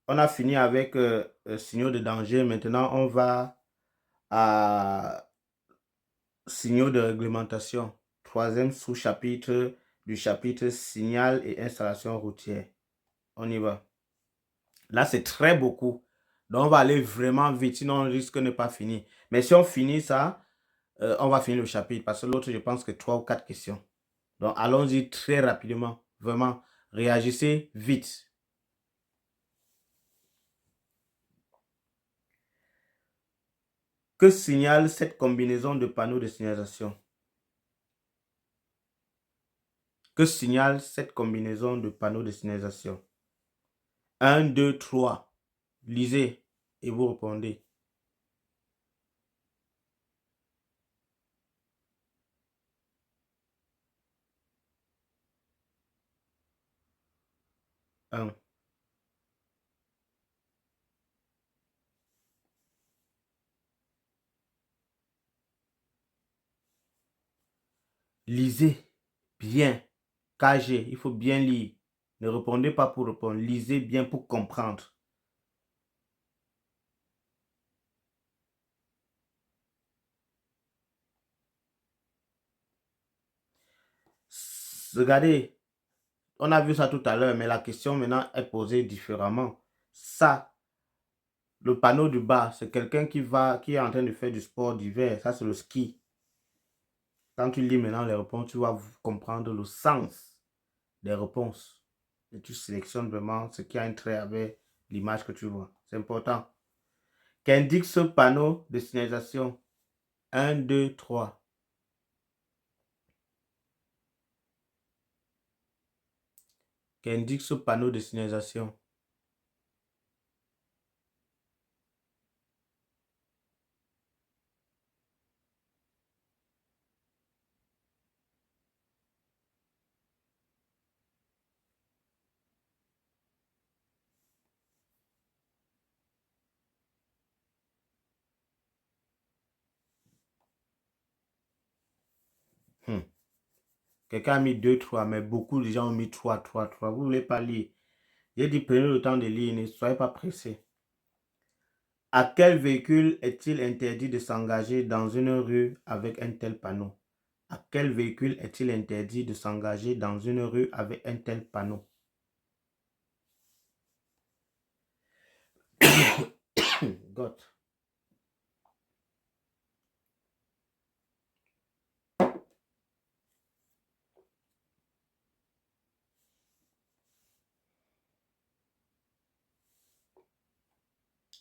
On a fini avec signaux de danger. Maintenant, on va à signaux de réglementation. Troisième sous-chapitre du chapitre signal et installation routière. On y va. Là, c'est très beaucoup. Donc, on va aller vraiment vite, sinon on risque de ne pas finir. Mais si on finit ça, on va finir le chapitre parce que l'autre, je pense que 3 ou 4 questions. Donc, allons-y très rapidement. Vraiment, réagissez vite. Que signale cette combinaison de panneaux de signalisation? Que signale cette combinaison de panneaux de signalisation? 1, 2, 3. Lisez et vous répondez. Un. Lisez bien. KG, il faut bien lire. Ne répondez pas pour répondre. Lisez bien pour comprendre. Regardez, on a vu ça tout à l'heure, mais la question maintenant est posée différemment. Ça, le panneau du bas, c'est quelqu'un qui est en train de faire du sport d'hiver. Ça, c'est le ski. Quand tu lis maintenant les réponses, tu vas comprendre le sens des réponses. Et tu sélectionnes vraiment ce qui a un trait avec l'image que tu vois. C'est important. Qu'indique ce panneau de signalisation? 1, 2, 3. Qu'indique ce panneau de signalisation? Quelqu'un a mis 2, 3, mais beaucoup de gens ont mis 3, 3, 3. Vous ne voulez pas lire. J'ai dit prenez le temps de lire, ne soyez pas pressés. À quel véhicule est-il interdit de s'engager dans une rue avec un tel panneau? À quel véhicule est-il interdit de s'engager dans une rue avec un tel panneau? God.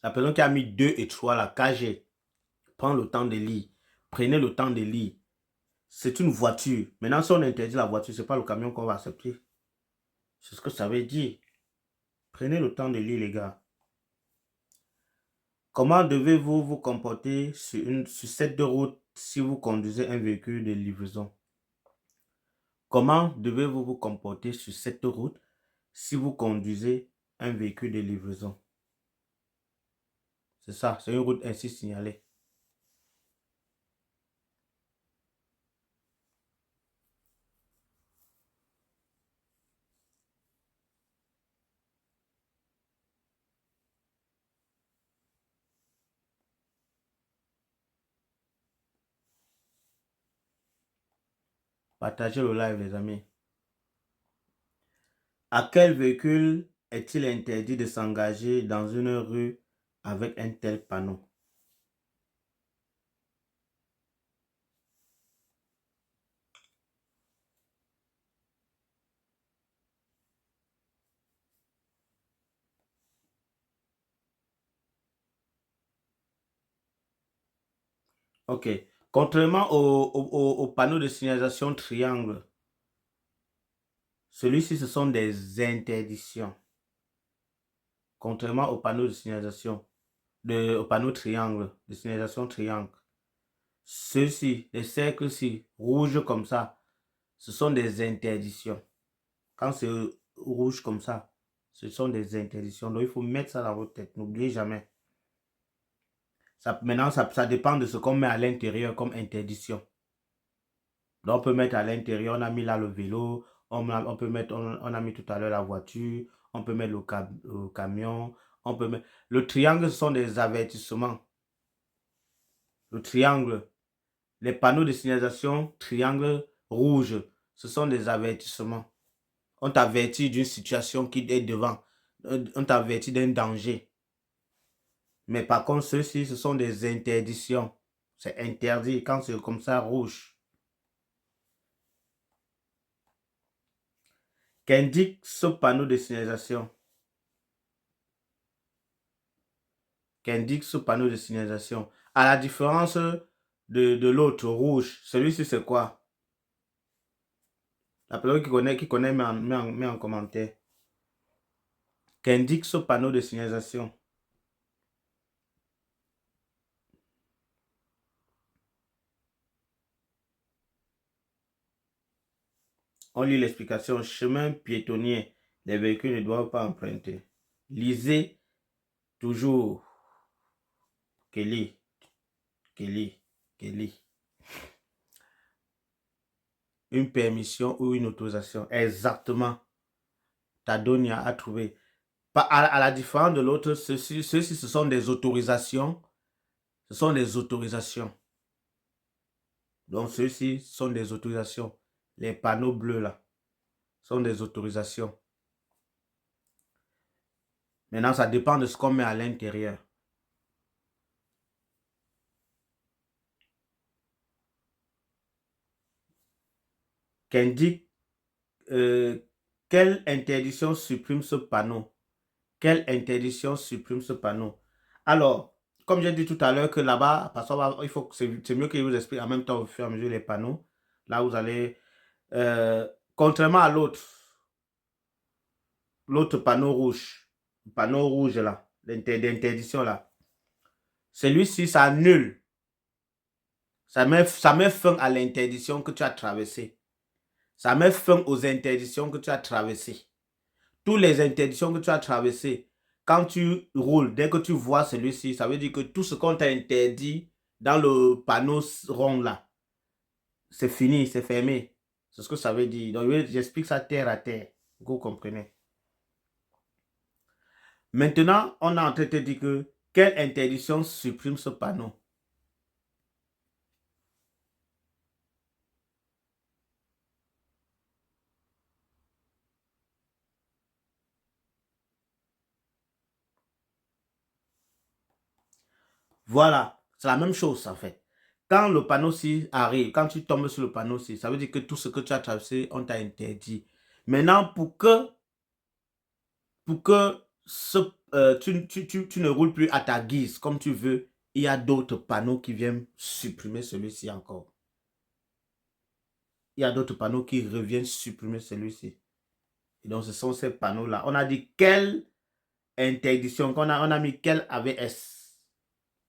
La personne qui a mis 2 et 3, la KG, prends le temps de lire. Prenez le temps de lire. C'est une voiture. Maintenant, si on interdit la voiture, ce n'est pas le camion qu'on va accepter. C'est ce que ça veut dire. Prenez le temps de lire, les gars. Comment devez-vous vous comporter sur cette route si vous conduisez un véhicule de livraison? Comment devez-vous vous comporter sur cette route si vous conduisez un véhicule de livraison? C'est ça, c'est une route ainsi signalée. Partagez le live, les amis. À quel véhicule est-il interdit de s'engager dans une rue avec un tel panneau? Ok. Contrairement au panneau de signalisation triangle, celui-ci, ce sont des interdictions. Contrairement au panneau de signalisation, au panneau triangle, de signalisation triangle. Ceux-ci, les cercles-ci, rouges comme ça, ce sont des interdictions. Quand c'est rouge comme ça, ce sont des interdictions. Donc, il faut mettre ça dans votre tête. N'oubliez jamais. Maintenant, ça dépend de ce qu'on met à l'intérieur comme interdiction. Donc, on peut mettre à l'intérieur, on a mis là le vélo, on peut mettre, on a mis tout à l'heure la voiture, on peut mettre le camion, On peut mettre... Le triangle, ce sont des avertissements. Le triangle. Les panneaux de signalisation, triangle rouge, ce sont des avertissements. On t'avertit d'une situation qui est devant. On t'avertit d'un danger. Mais par contre, ceux-ci, ce sont des interdictions. C'est interdit quand c'est comme ça, rouge. Qu'indique ce panneau de signalisation? Qu'indique ce panneau de signalisation? À la différence de l'autre, rouge, celui-ci, c'est quoi? La personne qui connaît met en commentaire. Qu'indique ce panneau de signalisation? On lit l'explication. Chemin piétonnier. Les véhicules ne doivent pas emprunter. Lisez toujours. Kelly. Une permission ou une autorisation. Exactement. Tadonia a trouvé. À la différence de l'autre, ceux-ci, ce sont des autorisations. Ce sont des autorisations. Donc, ceux-ci sont des autorisations. Les panneaux bleus, là, sont des autorisations. Maintenant, ça dépend de ce qu'on met à l'intérieur. Qu'indique quelle interdiction supprime ce panneau? Quelle interdiction supprime ce panneau? Alors, comme j'ai dit tout à l'heure que là-bas, parce qu'il faut que c'est mieux que je vous explique en même temps au fur et à mesure les panneaux. Là, vous allez, contrairement à l'autre panneau rouge là, d'interdiction là, celui-ci, ça annule. Ça met fin à l'interdiction que tu as traversée. Ça met fin aux interdictions que tu as traversées. Toutes les interdictions que tu as traversées, quand tu roules, dès que tu vois celui-ci, ça veut dire que tout ce qu'on t'a interdit dans le panneau rond là, c'est fini, c'est fermé. C'est ce que ça veut dire. Donc, j'explique ça terre à terre. Vous comprenez. Maintenant, on est en train de te dire que quelle interdiction supprime ce panneau? Voilà, c'est la même chose en fait. Quand le panneau-ci arrive, quand tu tombes sur le panneau-ci, ça veut dire que tout ce que tu as traversé, on t'a interdit. Maintenant, pour que tu ne roules plus à ta guise comme tu veux, il y a d'autres panneaux qui viennent supprimer celui-ci encore. Il y a d'autres panneaux qui reviennent supprimer celui-ci. Et donc, ce sont ces panneaux-là. On a dit quelle interdiction, on a mis quelle AVS.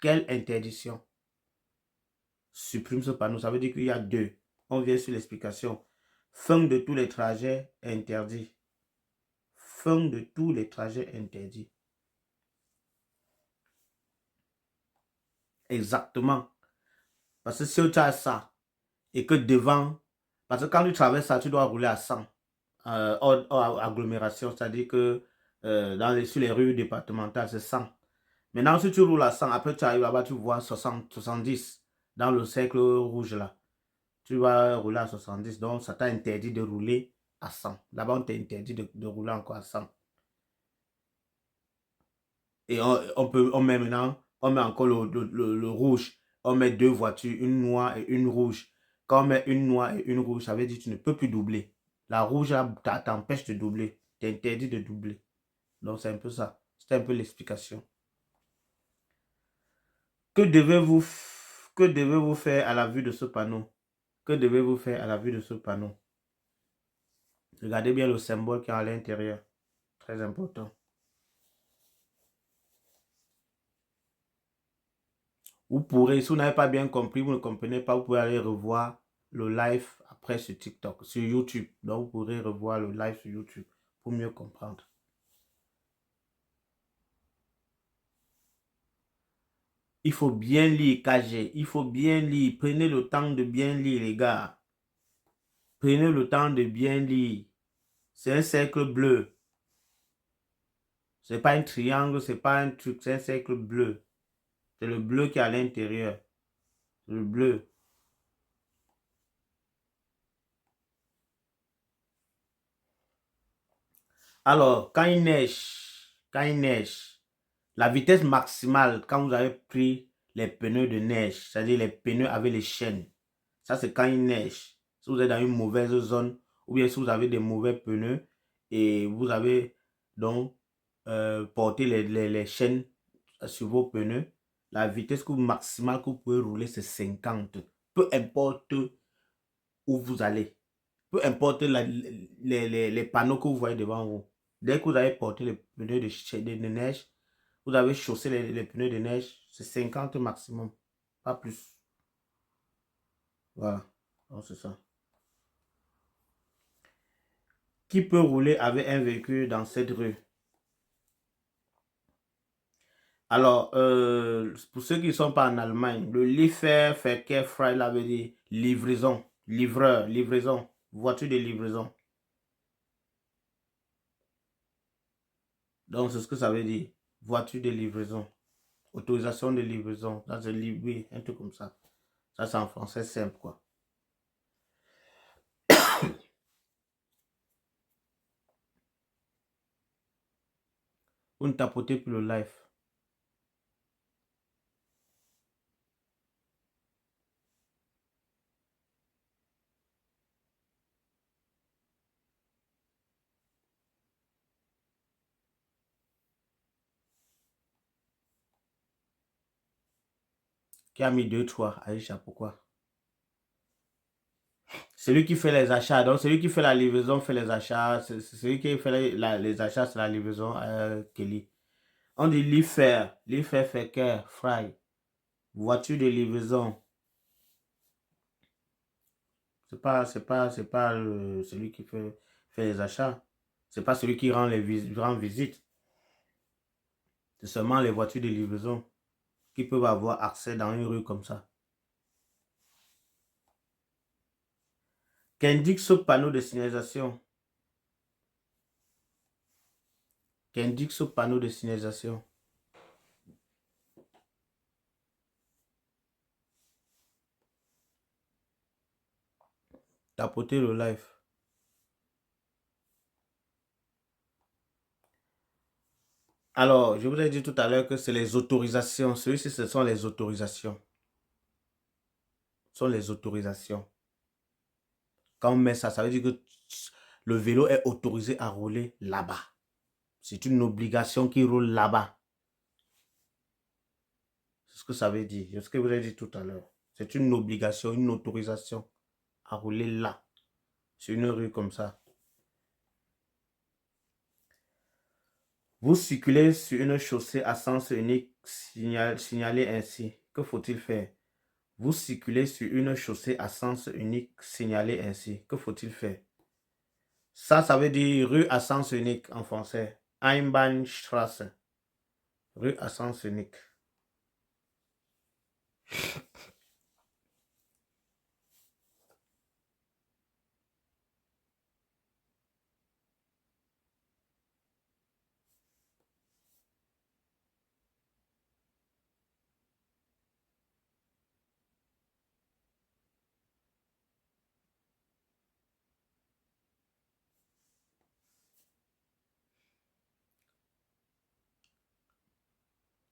Quelle interdiction supprime ce panneau? Ça veut dire qu'il y a deux. On vient sur l'explication. Fin de tous les trajets interdits. Fin de tous les trajets interdits. Exactement. Parce que si tu as ça, et que devant, parce que quand tu traverses ça, tu dois rouler à 100 hors agglomération, c'est-à-dire que sur les rues départementales, c'est 100. Maintenant, si tu roules à 100, après tu arrives là-bas, tu vois 60, 70 dans le cercle rouge là. Tu vas rouler à 70, donc ça t'a interdit de rouler à 100. Là-bas, on t'a interdit de rouler encore à 100. Et on met maintenant, on met encore le rouge. On met deux voitures, une noire et une rouge. Quand on met une noire et une rouge, ça veut dire que tu ne peux plus doubler. La rouge t'empêche de doubler. T'interdit de doubler. Donc c'est un peu ça. C'est un peu l'explication. Que devez-vous faire à la vue de ce panneau? Que devez-vous faire à la vue de ce panneau? Regardez bien le symbole qui est à l'intérieur. Très important. Vous pourrez, si vous n'avez pas bien compris, vous ne comprenez pas, vous pouvez aller revoir le live après sur TikTok, sur YouTube. Donc, vous pourrez revoir le live sur YouTube pour mieux comprendre. Il faut bien lire, KG. Il faut bien lire. Prenez le temps de bien lire, les gars. Prenez le temps de bien lire. C'est un cercle bleu. C'est pas un triangle, c'est pas un truc, c'est un cercle bleu. C'est le bleu qui est à l'intérieur. Le bleu. Alors, quand il neige, la vitesse maximale, quand vous avez pris les pneus de neige, c'est-à-dire les pneus avec les chaînes, ça c'est quand il neige. Si vous êtes dans une mauvaise zone, ou bien si vous avez des mauvais pneus et vous avez donc porté les chaînes sur vos pneus, la vitesse maximale que vous pouvez rouler, c'est 50. Peu importe où vous allez. Peu importe les panneaux que vous voyez devant vous. Dès que vous avez porté les pneus de neige, vous avez chaussé les pneus de neige, c'est 50 maximum. Pas plus. Voilà. Donc c'est ça. Qui peut rouler avec un véhicule dans cette rue? Alors, pour ceux qui ne sont pas en Allemagne, le Lieferverkehr là veut dire livraison, livreur, livraison, voiture de livraison. Donc, c'est ce que ça veut dire. Voiture de livraison. Autorisation de livraison. Ça, c'est oui, un truc comme ça. Ça, c'est en français simple, quoi. Vous ne tapotez plus le live. Qui a mis 2-3 Aïcha, pourquoi? Celui qui fait les achats, donc celui qui fait la livraison fait les achats. Celui qui fait les achats, c'est la livraison, Kelly. On dit Liefer, Verkehr, Fry. Voiture de livraison. C'est pas celui qui fait les achats. C'est pas celui qui rend visite. C'est seulement les voitures de livraison qui peuvent avoir accès dans une rue comme ça. Qu'indique ce panneau de signalisation? Qu'indique ce panneau de signalisation? Tapotez le live. Alors, je vous ai dit tout à l'heure que c'est les autorisations. Celui-ci, ce sont les autorisations. Ce sont les autorisations. Quand on met ça, ça veut dire que le vélo est autorisé à rouler là-bas. C'est une obligation qui roule là-bas. C'est ce que ça veut dire. C'est ce que vous avez dit tout à l'heure. C'est une obligation, une autorisation à rouler là. Sur une rue comme ça. Vous circulez sur une chaussée à sens unique signalée ainsi. Que faut-il faire? Vous circulez sur une chaussée à sens unique signalée ainsi. Que faut-il faire? Ça veut dire rue à sens unique en français. Einbahnstraße. Rue à sens unique.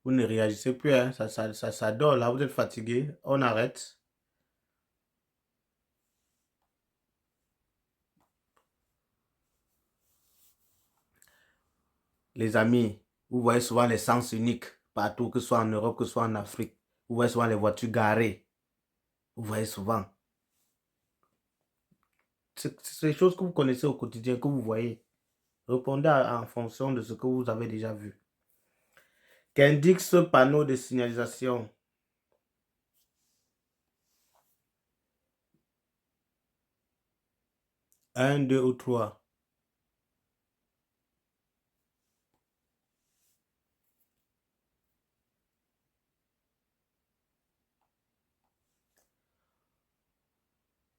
Vous ne réagissez plus, hein? Ça dort là, vous êtes fatigué. On arrête. Les amis, vous voyez souvent les sens uniques partout, que ce soit en Europe, que ce soit en Afrique. Vous voyez souvent les voitures garées. Vous voyez souvent. C'est des choses que vous connaissez au quotidien, que vous voyez. Répondez en fonction de ce que vous avez déjà vu. Qu'indique ce panneau de signalisation? 1, 2 ou 3.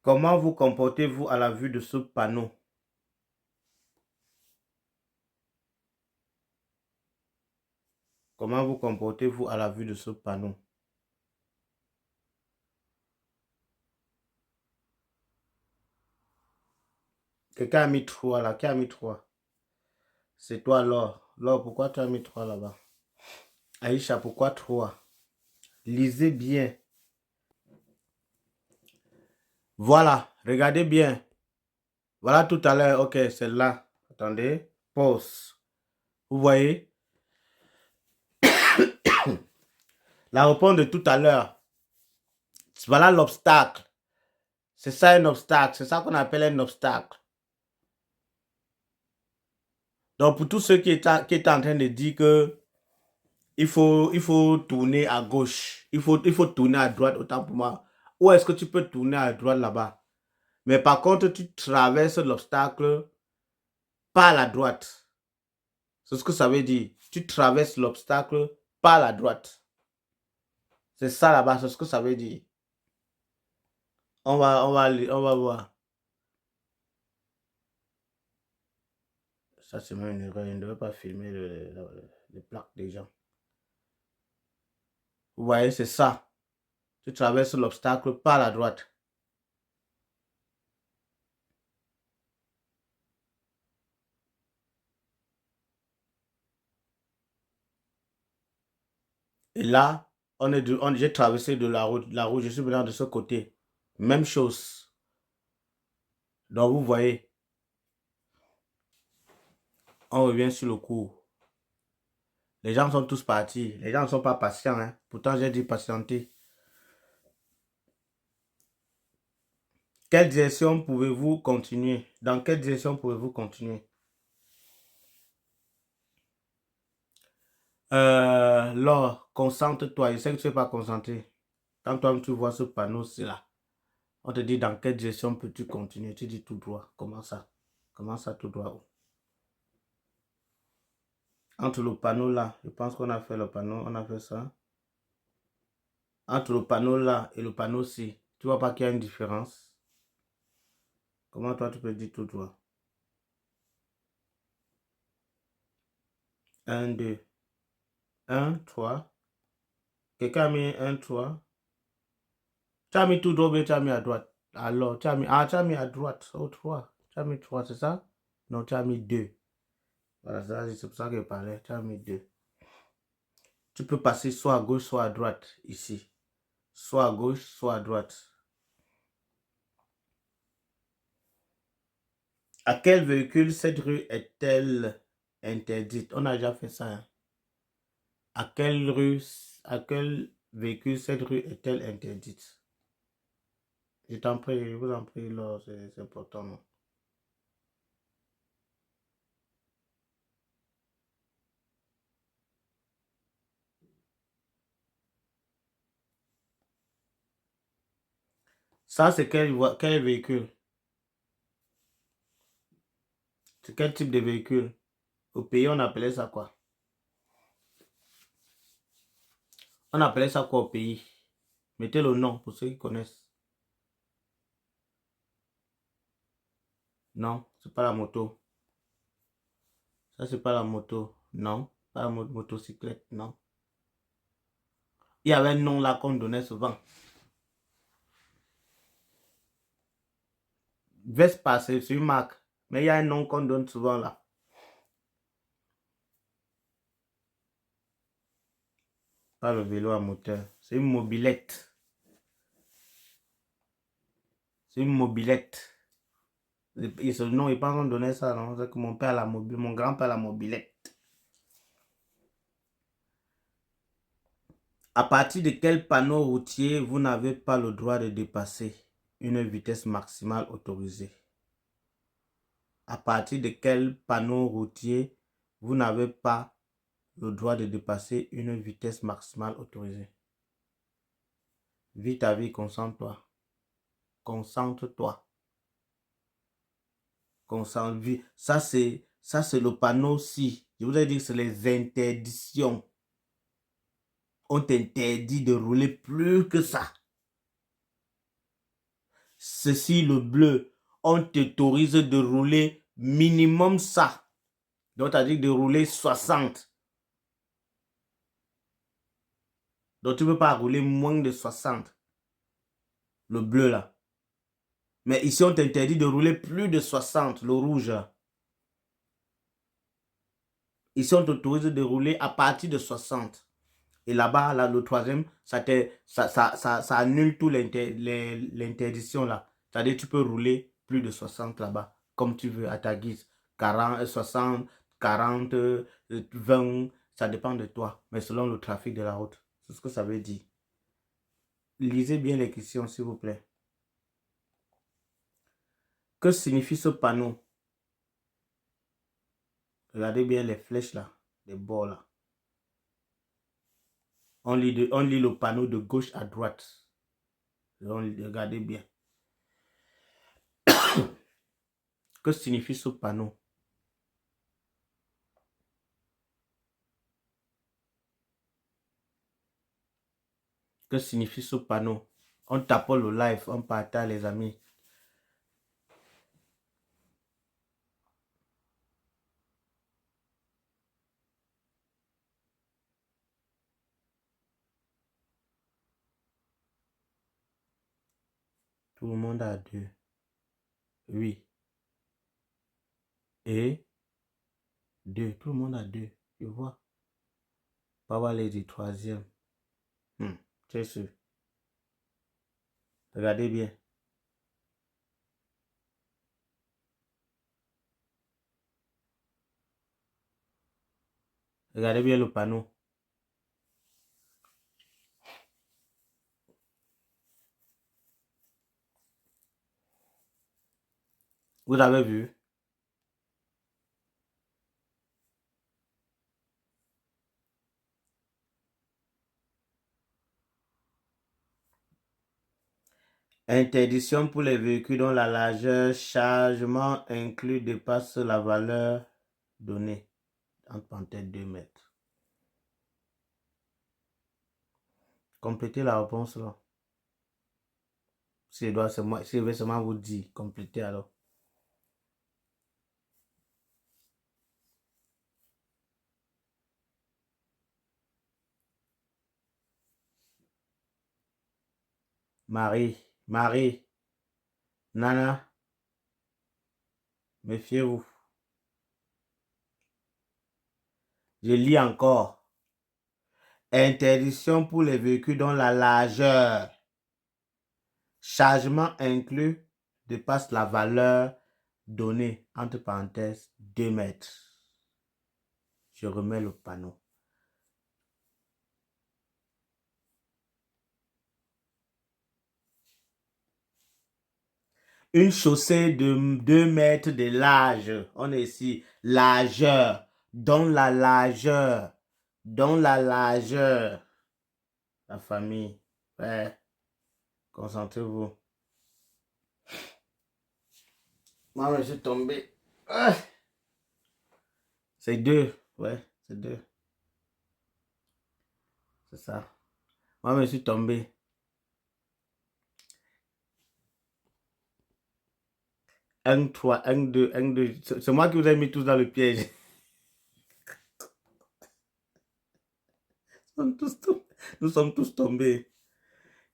Comment vous comportez-vous à la vue de ce panneau? Comment vous comportez-vous à la vue de ce panneau? Quelqu'un a mis 3 là. Qui a mis 3? C'est toi, Laure. Laure, pourquoi tu as mis 3 là-bas? Aïcha, pourquoi 3? Lisez bien. Voilà, regardez bien. Voilà tout à l'heure. Ok, celle-là. Attendez. Pause. Vous voyez? La réponse de tout à l'heure. Voilà l'obstacle. C'est ça un obstacle. C'est ça qu'on appelle un obstacle. Donc, pour tous ceux qui étaient en train de dire que il faut tourner à gauche, il faut tourner à droite, autant pour moi. Où est-ce que tu peux tourner à droite là-bas? Mais par contre, tu traverses l'obstacle par la droite. C'est ce que ça veut dire. Tu traverses l'obstacle par la droite. C'est ça là-bas, c'est ce que ça veut dire. On va voir. Ça, c'est même une erreur. Je ne devais pas filmer les plaques des gens. Vous voyez, c'est ça. Tu traverses l'obstacle par la droite. Et là, j'ai traversé de la route, je suis maintenant de ce côté. Même chose. Donc, vous voyez, on revient sur le cours. Les gens sont tous partis. Les gens ne sont pas patients. Hein. Pourtant, j'ai dit patienter. Quelle direction pouvez-vous continuer? Dans quelle direction pouvez-vous continuer? Laure, concentre-toi. Je sais que tu n'es pas concentré. Quand toi tu vois ce panneau, c'est là. On te dit dans quelle direction peux-tu continuer? Tu dis tout droit. Comment ça? Comment ça tout droit? Entre le panneau là, je pense qu'on a fait le panneau, on a fait ça. Entre le panneau là et le panneau ci, tu vois pas qu'il y a une différence? Comment toi tu peux dire tout droit? 1, 2. 1, 3. Quelqu'un a mis 1, 3. Tu as mis tout droit, mais tu as mis à droite. Alors, tu as mis à droite. Oh, 3. Tu as mis 3, c'est ça? Non, tu as mis 2. Voilà, c'est pour ça que je parlais. Tu as mis 2. Tu peux passer soit à gauche, soit à droite, ici. Soit à gauche, soit à droite. À quel véhicule cette rue est-elle interdite? On a déjà fait ça. Hein? À quel véhicule cette rue est-elle interdite? Je t'en prie, je vous en prie, là, c'est important. Non? Ça, c'est quel véhicule? C'est quel type de véhicule? Au pays, on appelait ça quoi? On appelait ça quoi au pays? Mettez le nom pour ceux qui connaissent. Non, c'est pas la moto. Ça, c'est pas la moto. Non, pas la motocyclette, non. Il y avait un nom là qu'on donnait souvent. Vespa, c'est une marque. Mais il y a un nom qu'on donne souvent là. Pas le vélo à moteur. C'est une mobilette. C'est une mobilette. Et ce nom, ils pensent qu'on donnait ça, non? C'est que mon grand-père la mobilette. À partir de quel panneau routier vous n'avez pas le droit de dépasser une vitesse maximale autorisée? À partir de quel panneau routier vous n'avez pas le droit de dépasser une vitesse maximale autorisée? Vite à vie, concentre-toi. Concentre-toi. Concentre-toi. Ça, c'est le panneau-ci. Je vous ai dit que c'est les interdictions. On t'interdit de rouler plus que ça. Ceci, le bleu, on t'autorise de rouler minimum ça. Donc, tu as dit de rouler 60. Donc, tu ne peux pas rouler moins de 60. Le bleu, là. Mais ici, on t'interdit de rouler plus de 60, le rouge. Ici, on t'autorise de rouler à partir de 60. Et là-bas, là, le troisième, ça annule tout l'interdiction là. C'est-à-dire tu peux rouler plus de 60 là-bas, comme tu veux, à ta guise. 40, 60, 40, 20, ça dépend de toi, mais selon le trafic de la route. C'est ce que ça veut dire. Lisez bien les questions, s'il vous plaît. Que signifie ce panneau? Regardez bien les flèches là, les bords là. On lit le panneau de gauche à droite. Regardez bien. Que signifie ce panneau? Que signifie ce panneau? On tape le live, on partage les amis. Tout le monde a deux. Oui. Et deux. Tout le monde a deux. Tu vois. Pas voir les du troisième. C'est sûr. Regardez bien. Regardez bien le panneau. Vous avez vu? Interdiction pour les véhicules dont la largeur chargement inclus dépasse la valeur donnée. Entre parenthèses 2 mètres. Complétez la réponse là. Si je vais seulement vous dire, complétez alors. Marie, Nana, méfiez-vous. Je lis encore. Interdiction pour les véhicules dont la largeur, chargement inclus, dépasse la valeur donnée, entre parenthèses, 2 mètres. Je remets le panneau. Une chaussée de 2 mètres de large. On est ici. Largeur. Dans la largeur. Dans la largeur. La famille. Ouais. Concentrez-vous. Moi, je suis tombé. Ah. C'est 2. Ouais, c'est 2. C'est ça. Moi, je suis tombé. 1, 3, 1, 2, 1, 2. C'est moi qui vous ai mis tous dans le piège. Nous sommes tous tombés.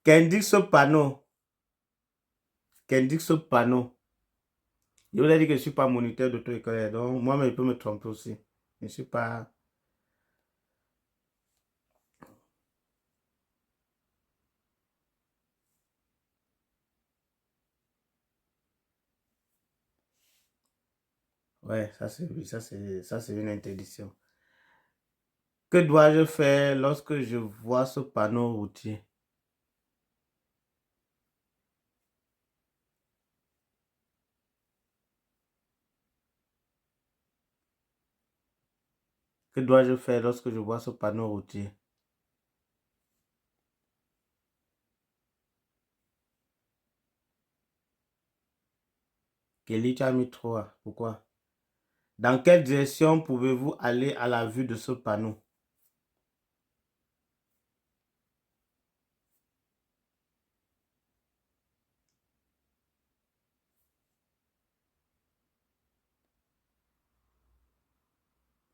Qu'indique ce panneau? Qu'indique ce panneau? Je vous ai dit que je ne suis pas moniteur d'auto-école. Donc, moi-même, je peux me tromper aussi. Je ne suis pas... Ouais, ça c'est une interdiction. Que dois-je faire lorsque je vois ce panneau routier? Que dois-je faire lorsque je vois ce panneau routier? Kelly, tu as mis 3. Pourquoi? Dans quelle direction pouvez-vous aller à la vue de ce panneau?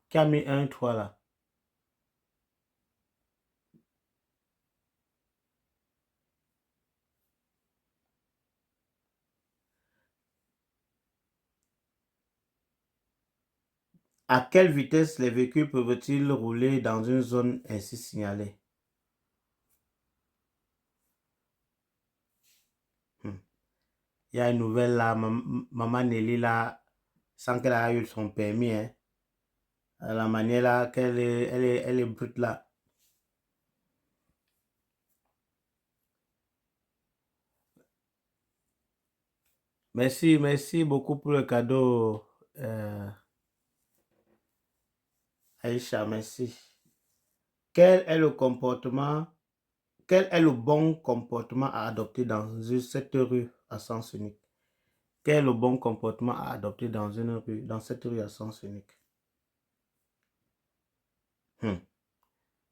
Qui a mis 1, 3 là? À quelle vitesse les véhicules peuvent-ils rouler dans une zone ainsi signalée? Il y a une nouvelle là, Maman Nelly là, sans qu'elle ait eu son permis, hein. La manière là qu'elle est, elle est brute là. Merci beaucoup pour le cadeau, Aïcha, merci. Quel est le comportement, quel est le bon comportement à adopter dans cette rue à sens unique? Quel est le bon comportement à adopter dans une rue, dans cette rue à sens unique?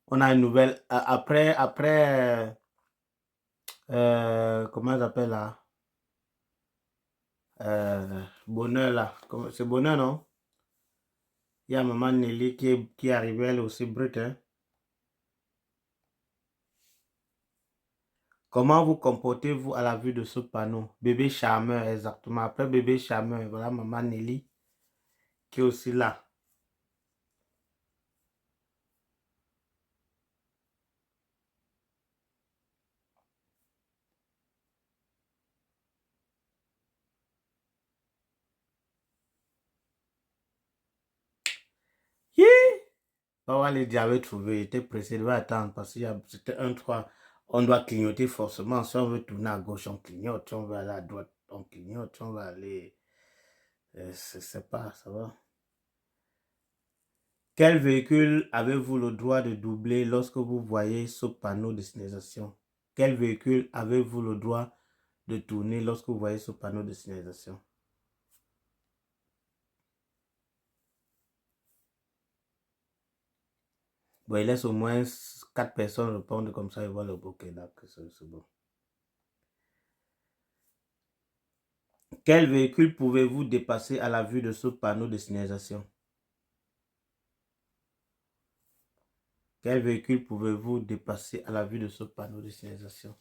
On a une nouvelle, comment ça s'appelle là? Bonheur là, c'est Bonheur, non? Il y a Maman Nelly qui est arrivée, elle aussi brute, hein? Comment vous comportez-vous à la vue de ce panneau? Bébé charmeur, exactement. Après bébé charmeur, voilà Maman Nelly qui est aussi là. Hi! On va les j'avais trouvé, j'étais pressé, de attendre parce que c'était un 3. On doit clignoter forcément. Si on veut tourner à gauche, on clignote. Si on veut aller à droite, on clignote. Si on va aller. C'est pas, ça va. Quel véhicule avez-vous le droit de doubler lorsque vous voyez ce panneau de signalisation? Quel véhicule avez-vous le droit de tourner lorsque vous voyez ce panneau de signalisation? Bon, il laisse au moins 4 personnes répondre comme ça, ils voient le bouquet là, que c'est bon. Quel véhicule pouvez-vous dépasser à la vue de ce panneau de signalisation? Quel véhicule pouvez-vous dépasser à la vue de ce panneau de signalisation?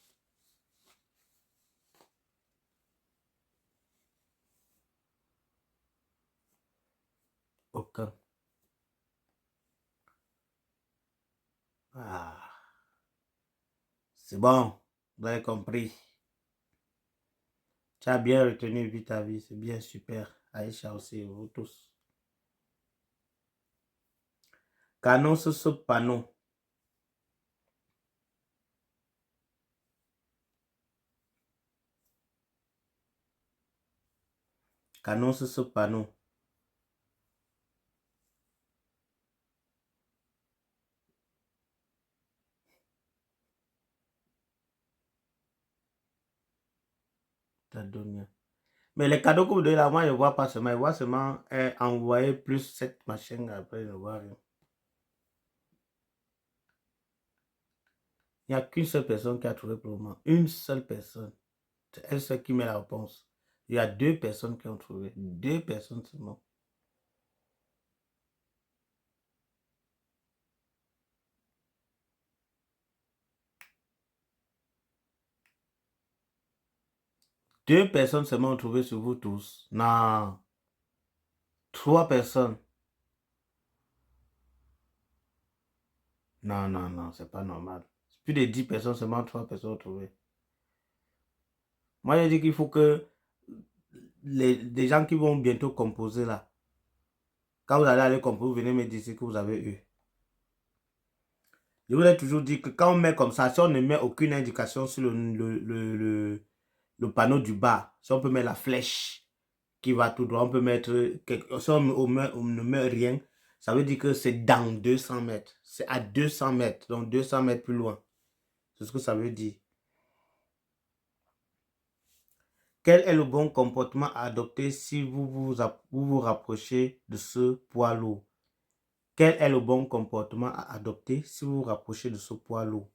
Aucun. Ah, c'est bon, vous avez compris. Tu as bien retenu vite ta vie, c'est bien, super. Aïcha aussi, vous tous. Qu'annonce ce panneau? Qu'annonce ce panneau? Mais les cadeaux que vous donnez là, moi je ne vois pas seulement, je vois seulement envoyer plus cette machine, après je ne vois rien. Il n'y a qu'une seule personne qui a trouvé pour le moment. Une seule personne. C'est elle seule qui met la réponse. Il y a 2 personnes qui ont trouvé. 2 personnes seulement. Deux personnes seulement ont trouvé sur vous tous. Non. 3 personnes. Non, non, non, c'est pas normal. Plus de 10 personnes, seulement 3 personnes ont trouvé. Moi, je dis qu'il faut que les gens qui vont bientôt composer là, quand vous allez aller composer, vous venez me dire ce que vous avez eu. Je vous ai toujours dit que quand on met comme ça, si on ne met aucune indication sur le panneau du bas, si on peut mettre la flèche qui va tout droit, on peut mettre, si on ne met rien, ça veut dire que c'est dans 200 mètres. C'est à 200 mètres, donc 200 mètres plus loin. C'est ce que ça veut dire. Quel est le bon comportement à adopter si vous rapprochez de ce poids lourd? Quel est le bon comportement à adopter si vous vous rapprochez de ce poids lourd?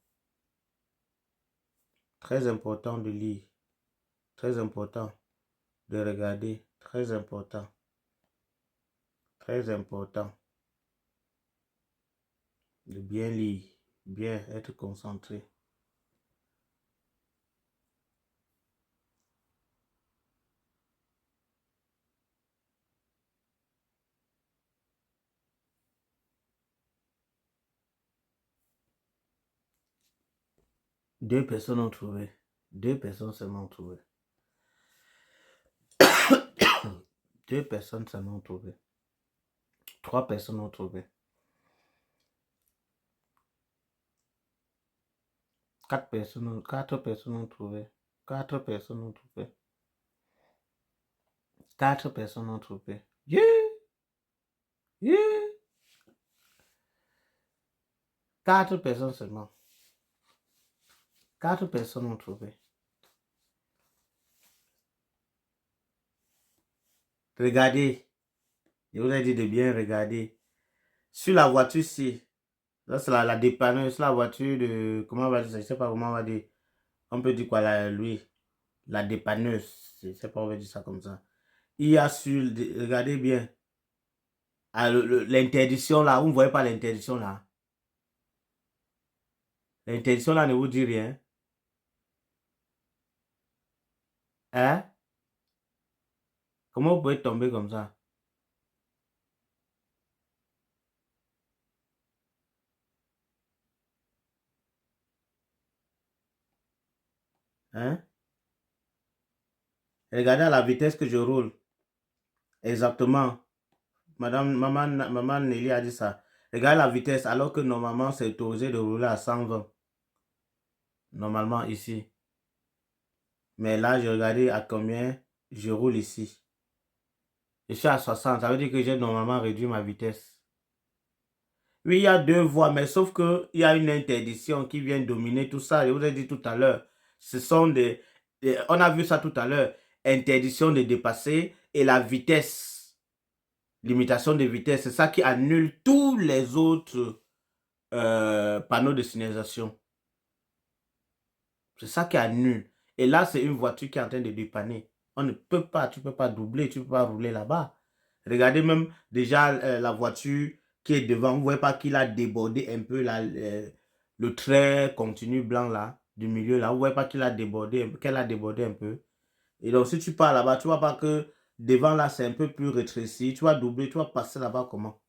Très important de lire. Très important de regarder. Très important. Très important de bien lire. Bien être concentré. 2 personnes ont trouvé. 2 personnes seulement ont trouvé. 2 personnes seulement ont trouvé. 3 personnes ont trouvé. 4 personnes ont trouvé. 4 personnes ont trouvé. 4 personnes ont trouvé. Yeah! Yeah! 4 personnes seulement. 4 personnes ont trouvé. Regardez. Je vous ai dit de bien regarder. Sur la voiture ici, là c'est la dépanneuse, la voiture de, comment on va dire ça, je sais pas comment on va dire. On peut dire quoi là, lui, la dépanneuse, je sais pas, on va dire ça comme ça. Il y a sur, regardez bien, l'interdiction là, vous ne voyez pas l'interdiction là. L'interdiction là ne vous dit rien. Hein? Comment vous pouvez tomber comme ça? Hein? Regardez à la vitesse que je roule. Exactement. Maman Nelly a dit ça. Regardez la vitesse alors que normalement c'est autorisé de rouler à 120. Normalement ici. Mais là, je regardais à combien je roule ici. Je suis à 60. Ça veut dire que j'ai normalement réduit ma vitesse. Oui, il y a 2 voies, mais sauf qu'il y a une interdiction qui vient dominer tout ça. Je vous ai dit tout à l'heure. Ce sont on a vu ça tout à l'heure. Interdiction de dépasser et la vitesse. Limitation de vitesse. C'est ça qui annule tous les autres panneaux de signalisation. C'est ça qui annule. Et là, c'est une voiture qui est en train de dépanner. On ne peut pas, tu ne peux pas doubler, tu ne peux pas rouler là-bas. Regardez même déjà la voiture qui est devant. Vous ne voyez pas qu'il a débordé un peu là, le trait continu blanc là, du milieu là. Vous ne voyez pas qu'il a débordé, qu'elle a débordé un peu. Et donc, si tu pars là-bas, tu ne vois pas que devant là, c'est un peu plus rétréci. Tu vas doubler, tu vas passer là-bas comment?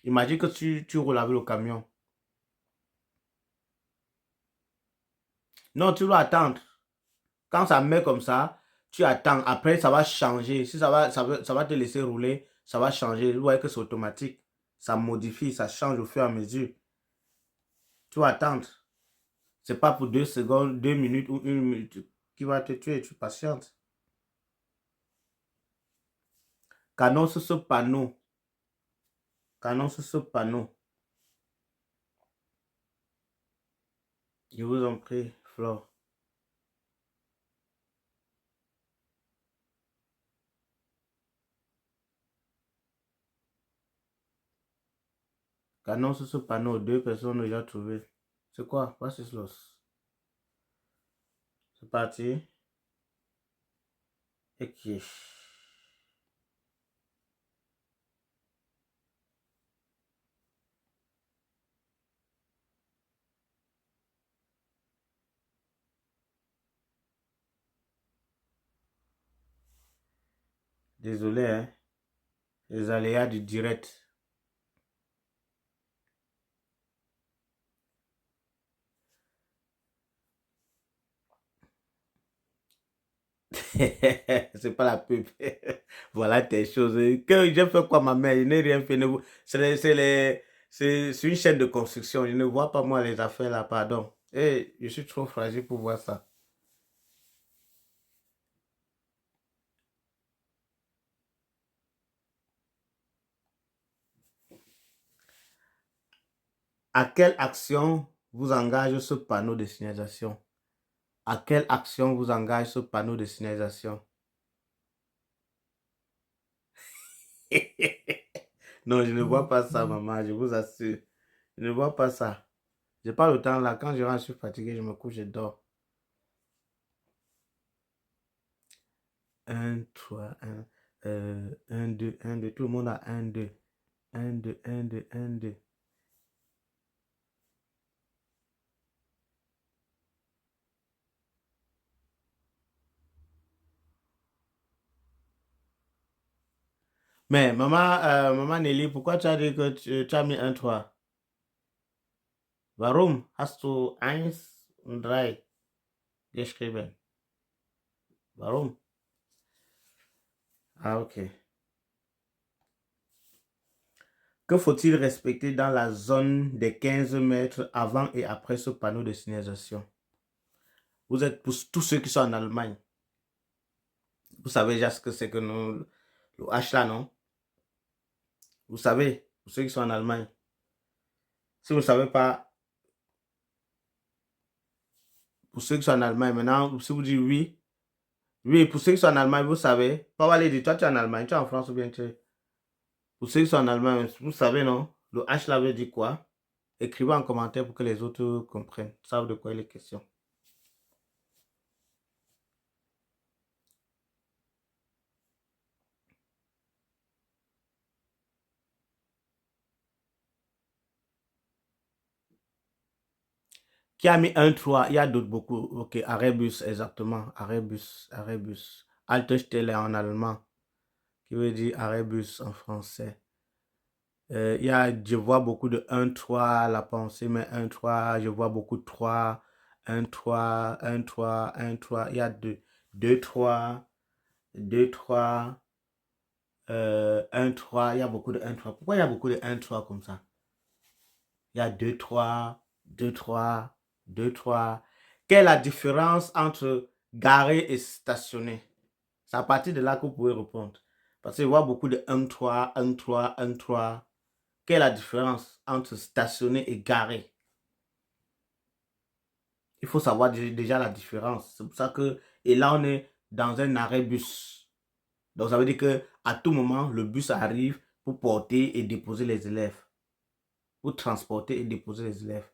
Imagine que tu roules avec le camion. Non, tu dois attendre. Quand ça met comme ça, tu attends. Après, ça va changer. Si ça va te laisser rouler, ça va changer. Vous voyez que c'est automatique. Ça modifie, ça change au fur et à mesure. Tu vas attendre. C'est pas pour 2 secondes, 2 minutes ou 1 minute qui va te tuer. Tu patientes. Canon sur ce panneau. Canon sur ce panneau. Je vous en prie, Flore. Canon sur ce panneau. 2 personnes ont déjà trouvé. C'est quoi? What's this loss? C'est parti. Ok. Désolé, hein. Les aléas du direct. C'est pas la pub. Voilà tes choses. Que j'ai fait quoi, ma mère? Je n'ai rien fait. C'est une chaîne de construction. Je ne vois pas, moi, les affaires là, pardon. Et je suis trop fragile pour voir ça. À quelle action vous engage ce panneau de signalisation? À quelle action vous engage ce panneau de signalisation? Non, je ne vois pas ça, maman, je vous assure. Je ne vois pas ça. J'ai pas le temps là. Quand je rentre, je suis fatigué, je me couche, je dors. 1, 3, 1, 1, 2, 1, 2. Tout le monde a 1, 2. 1, 2, 1, 2, 1, 2. Mais maman Nelly, pourquoi tu as dit que tu as mis un 3? Warum hast du 1 Drei geschrieben. Warum? Ah, ok. Que faut-il respecter dans la zone des 15 mètres avant et après ce panneau de signalisation? Vous êtes pour tous ceux qui sont en Allemagne. Vous savez déjà ce que c'est que le H là, non? Vous savez, pour ceux qui sont en Allemagne. Si vous ne savez pas, pour ceux qui sont en Allemagne, maintenant, si vous dites oui, oui, pour ceux qui sont en Allemagne, vous savez. Pas aller dire, toi tu es en Allemagne, tu es en France ou bien tu es. Pour ceux qui sont en Allemagne, vous savez, non? Le H là veut dire quoi? Écrivez en commentaire pour que les autres comprennent, savent de quoi il est question. Qui a mis un 3? Il y a d'autres beaucoup. Ok, Arebus, exactement. Arebus, Arebus. Haltestelle en allemand, qui veut dire Arebus en français. Je vois beaucoup de 1-3, la pensée, mais 1-3, je vois beaucoup de 3, 1-3, 1-3, 1-3. Il y a 2-3, 2-3, 1-3. Il y a beaucoup de 1-3. Pourquoi il y a beaucoup de 1-3 comme ça? Il y a 2-3, 2-3, 2-3. Quelle est la différence entre garer et stationner? C'est à partir de là que vous pouvez répondre. Parce que je vois beaucoup de 1-3, 1-3, 1-3. Quelle est la différence entre stationner et garer? Il faut savoir déjà la différence. C'est pour ça que, et là on est dans un arrêt bus. Donc ça veut dire que à tout moment, le bus arrive pour porter et déposer les élèves. Pour transporter et déposer les élèves.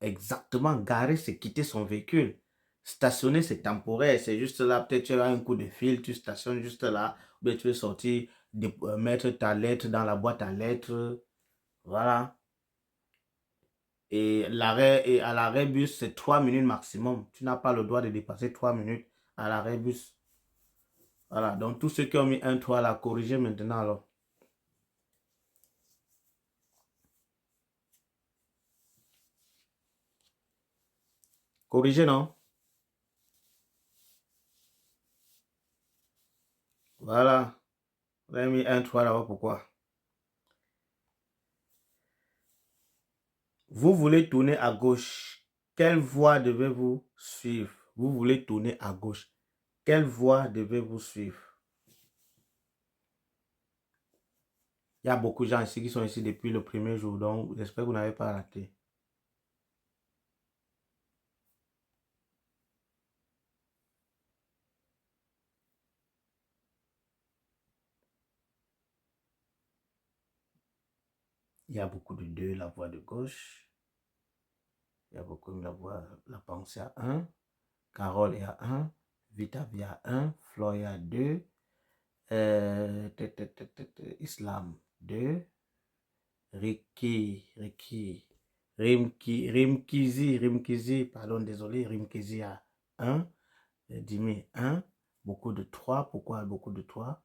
Exactement, garer, c'est quitter son véhicule. Stationner, c'est temporaire. C'est juste là, peut-être tu as un coup de fil, tu stationnes juste là. Ou bien tu veux sortir, mettre ta lettre dans la boîte à lettres. Voilà. Et à l'arrêt bus, c'est 3 minutes maximum. Tu n'as pas le droit de dépasser 3 minutes à l'arrêt bus. Voilà. Donc, tous ceux qui ont mis un 3 là, corrigez maintenant alors. Corrigez, non? Voilà. Vous avez mis un 3 là-bas, pourquoi? Vous voulez tourner à gauche. Quelle voie devez-vous suivre? Vous voulez tourner à gauche. Quelle voie devez-vous suivre? Il y a beaucoup de gens ici qui sont ici depuis le premier jour, donc j'espère que vous n'avez pas raté. Il y a beaucoup de 2, la voie de gauche. Il y a beaucoup de la pensée à 1. Carole est à 1. Vita est à 1. Flo est à 2. Islam 2. Rimkizi, pardon, désolé, Rimkizi à 1. Dimi 1. Beaucoup de 3. Pourquoi beaucoup de 3?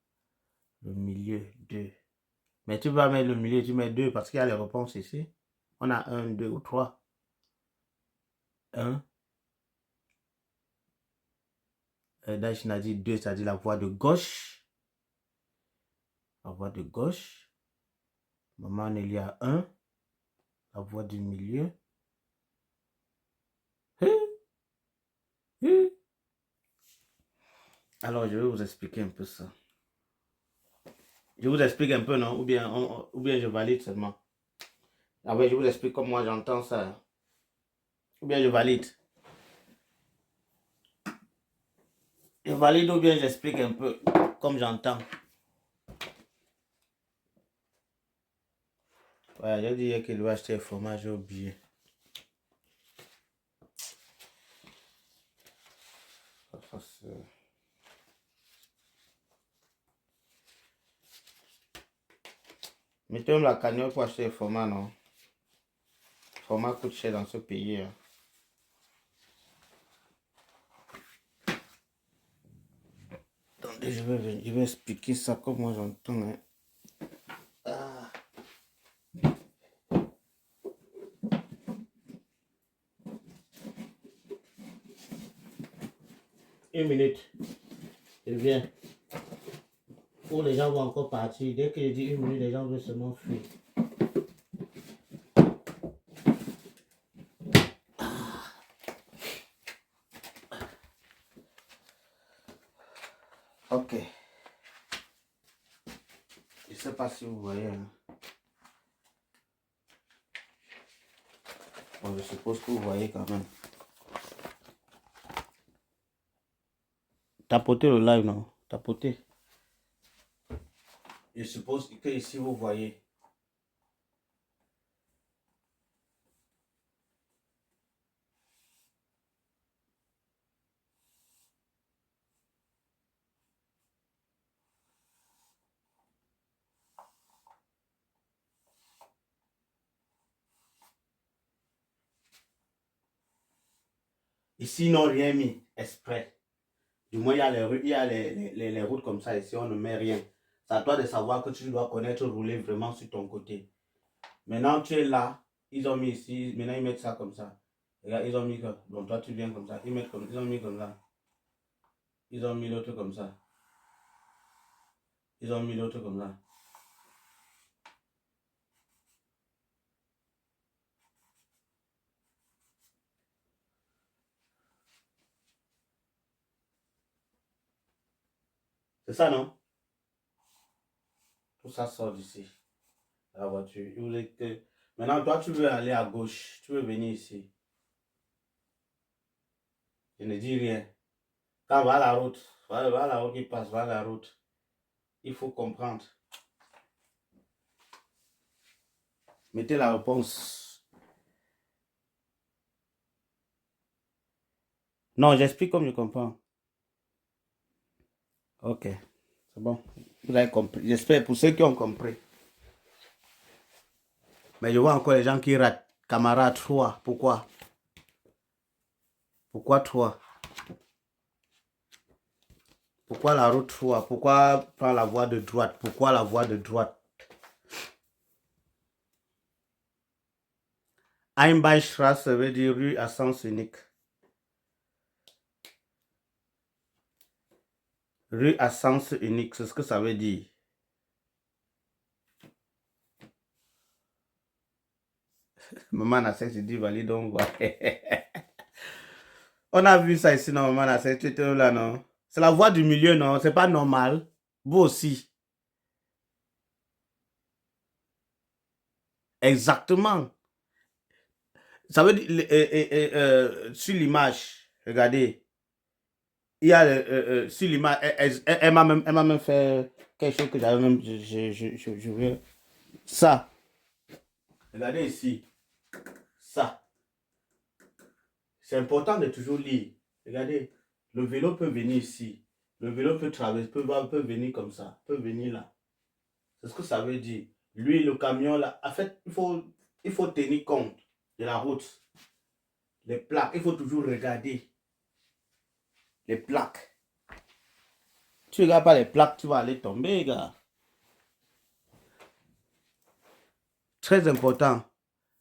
Le milieu 2. Mais tu vas mettre le milieu, tu mets 2 parce qu'il y a les réponses ici. On a 1, 2 ou 3. 1. Daesh n'a dit 2, c'est-à-dire la voie de gauche. La voie de gauche. Maman Nelly a 1. La voie du milieu. Alors, je vais vous expliquer un peu ça. Je vous explique un peu, non? Ou bien je valide seulement. Ah ouais, je vous explique comment moi j'entends ça. Ou bien je valide. Je valide ou bien j'explique un peu comme j'entends. Ouais, j'ai dit qu'il doit acheter le fromage, j'ai oublié. Mettez-moi la cagnotte pour acheter le fromage, non? Le fromage coûte cher dans ce pays. Hein. Attendez, je vais expliquer ça comme moi j'entends. Hein. Ah. Une minute. Je viens. Ou les gens vont encore partir. Dès que je dis une minute, les gens veulent seulement fuir. Ok. Je ne sais pas si vous voyez. Hein. Bon, je suppose que vous voyez quand même. Tapotez le live, non? Tapotez. Je suppose que ici vous voyez. Ici, ils n'ont rien mis exprès. Du moins, il y a les rues, il y a les routes comme ça. Ici, on ne met rien. C'est à toi de savoir que tu dois connaître rouler vraiment sur ton côté. Maintenant, tu es là. Ils ont mis ici. Maintenant, ils mettent ça comme ça. Regarde, ils ont mis comme. Donc, toi, tu viens comme ça. Ils ont mis comme ça. Ils ont mis l'autre comme ça. Ils ont mis l'autre comme ça. C'est ça, non? Tout ça sort d'ici. La voiture. Maintenant, toi, tu veux aller à gauche. Tu veux venir ici. Je ne dis rien. Quand va la route, va la route qui passe, va la route. Il faut comprendre. Mettez la réponse. Non, j'explique comme je comprends. Ok, c'est bon. Vous avez compris. J'espère pour ceux qui ont compris. Mais je vois encore les gens qui ratent. Camarade 3. Pourquoi? Pourquoi 3? Pourquoi la route 3? Pourquoi prendre la voie de droite? Pourquoi la voie de droite? Einbahnstraße veut dire rue à sens unique. Rue à sens unique, c'est ce que ça veut dire. Maman Nassé, je dis valide, on voit. On a vu ça ici, non, maman Nassé, tu étais là, non? C'est la voie du milieu, non? C'est pas normal. Vous aussi. Exactement. Ça veut dire, sur l'image, regardez, il y a, sur l'image, elle m'a même fait quelque chose que j'avais même, je veux, ça, regardez ici, ça, c'est important de toujours lire, regardez, le vélo peut venir ici, le vélo peut traverser, peut venir comme ça, peut venir là, c'est ce que ça veut dire. Lui, le camion là, en fait, il faut tenir compte de la route, les plaques, il faut toujours regarder les plaques. Tu regardes pas les plaques, tu vas aller tomber, gars. Très important.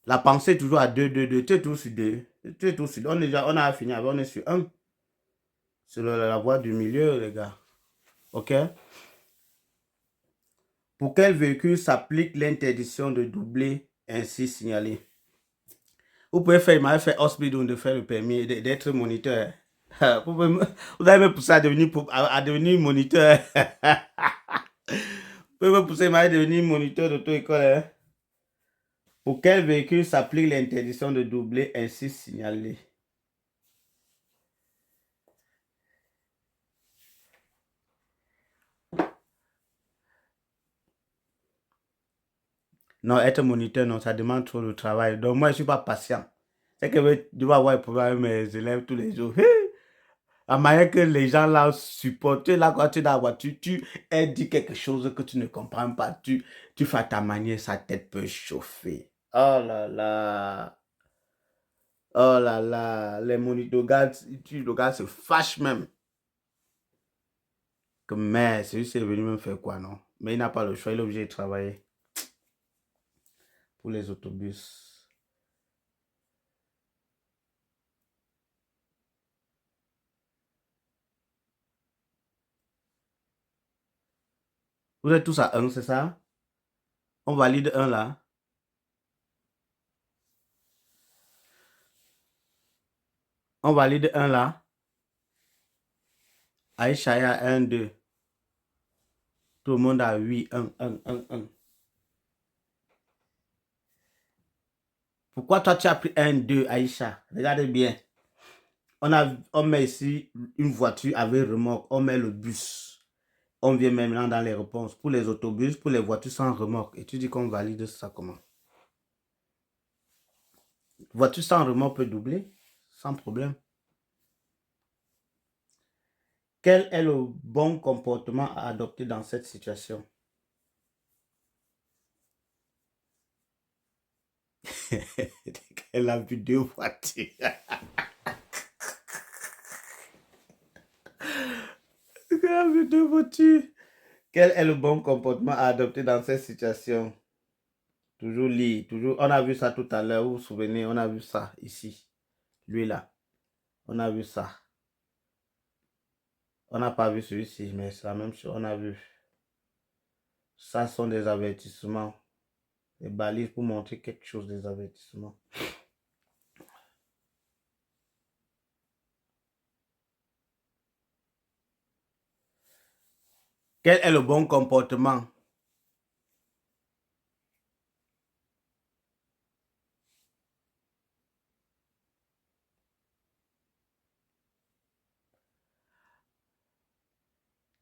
La pensée est toujours à 2, 2, 2. Tu es toujours sur 2. Tu es toujours sur 2. On a fini avec, on est sur 1. C'est la voie du milieu, les gars. OK? Pour quel véhicule s'applique l'interdiction de doubler ainsi signalé? Vous pouvez faire, il m'avait fait Osbidon de faire le permis, d'être moniteur. Vous avez me poussé à devenir moniteur. Vous pouvez me pousser, il m'avait devenir moniteur d'auto-école. Hein? Pour quel véhicule s'applique l'interdiction de doubler ainsi signalé? Non, être moniteur, non, ça demande trop de travail. Donc, moi, je ne suis pas patient. C'est que je dois avoir un problème avec mes élèves tous les jours. La manière que les gens là supportent, tu es là quand tu es dans la voiture, tu dis quelque chose que tu ne comprends pas, tu fais à ta manière, sa tête peut chauffer. Oh là là. Oh là là. Les moniteurs, le gars se fâche même. Que mais, c'est juste venu me faire quoi, non? Mais il n'a pas le choix, il est obligé de travailler pour les autobus. Vous êtes tous à 1, c'est ça? On valide 1 là. On valide 1 là. Aïcha est à 1, 2. Tout le monde a 8, 1, 1, 1, 1. Pourquoi toi tu as pris 1, 2, Aïcha? Regardez bien. On met ici une voiture avec remorque. On met le bus. On vient maintenant dans les réponses. Pour les autobus, pour les voitures sans remorque. Et tu dis qu'on valide ça comment? Voiture sans remorque peut doubler sans problème. Quel est le bon comportement à adopter dans cette situation? Elle a vu 2 voitures. Elle a vu 2 voitures. Quel est le bon comportement à adopter dans cette situation? Toujours lire, toujours. On a vu ça tout à l'heure, vous vous souvenez, on a vu ça ici. Lui là. On a vu ça. On n'a pas vu celui-ci, mais c'est la même chose. On a vu. Ça sont des avertissements. Des balises pour montrer quelque chose, des avertissements. Quel est le bon comportement?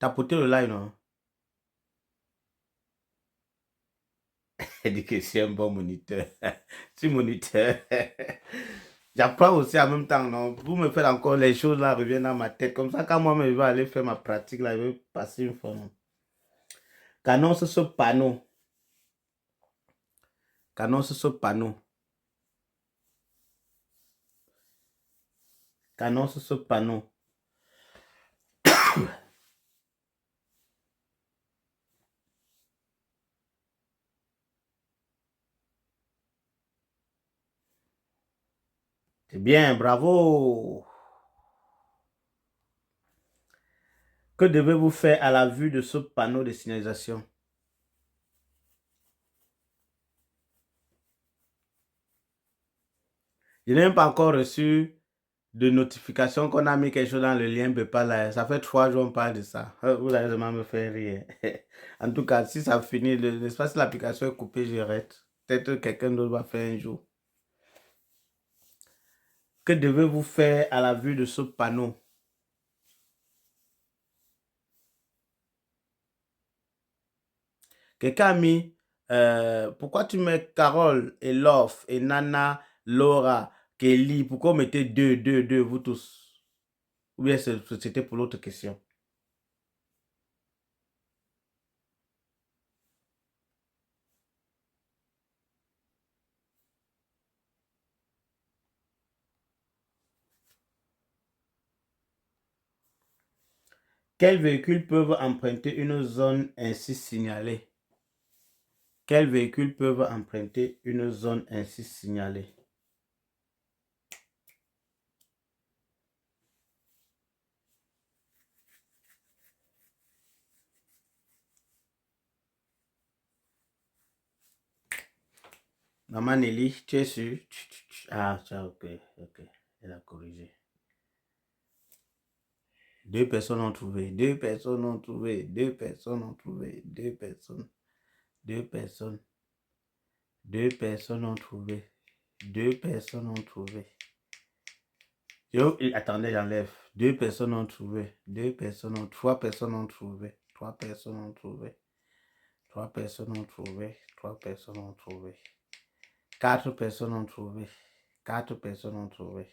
Tapoter le live, non? Elle dit que c'est un bon moniteur. Tu moniteur. J'apprends aussi en même temps, non? Vous me faites encore les choses là, reviennent dans ma tête. Comme ça, quand moi-même je vais aller faire ma pratique là, je vais passer une fois, non? Qu'annonce ce panneau? Qu'annonce ce panneau? Qu'annonce ce panneau? C'est bien, bravo. Que devez-vous faire à la vue de ce panneau de signalisation? Je n'ai même pas encore reçu de notification qu'on a mis quelque chose dans le lien PayPal là. Ça fait 3 jours qu'on parle de ça. Vous allez vraiment me faire rire. En tout cas, si ça finit, l'espace de l'application est coupé, j'arrête. Peut-être que quelqu'un d'autre va faire un jour. Que devez-vous faire à la vue de ce panneau? Quelqu'un a mis, pourquoi tu mets Carole et Love et Nana, Laura, Kelly? Pourquoi vous mettez 2, 2, 2, vous tous? Ou bien c'était pour l'autre question? Quels véhicules peuvent emprunter une zone ainsi signalée? Quels véhicules peuvent emprunter une zone ainsi signalée? Maman Nelly, tu es sûr? Ah, ok, ok. Elle a corrigé. 2 personnes ont trouvé. 2 personnes ont trouvé. 2 personnes ont trouvé. 2 personnes. 2 personnes. 2 personnes ont trouvé. 2 personnes ont trouvé. Attendez, j'enlève. 2 personnes ont trouvé. 2 personnes ont... 3 personnes ont trouvé. 3 personnes ont trouvé. 3 personnes ont trouvé. 3 personnes ont trouvé. 4 personnes ont trouvé. 4 personnes ont trouvé.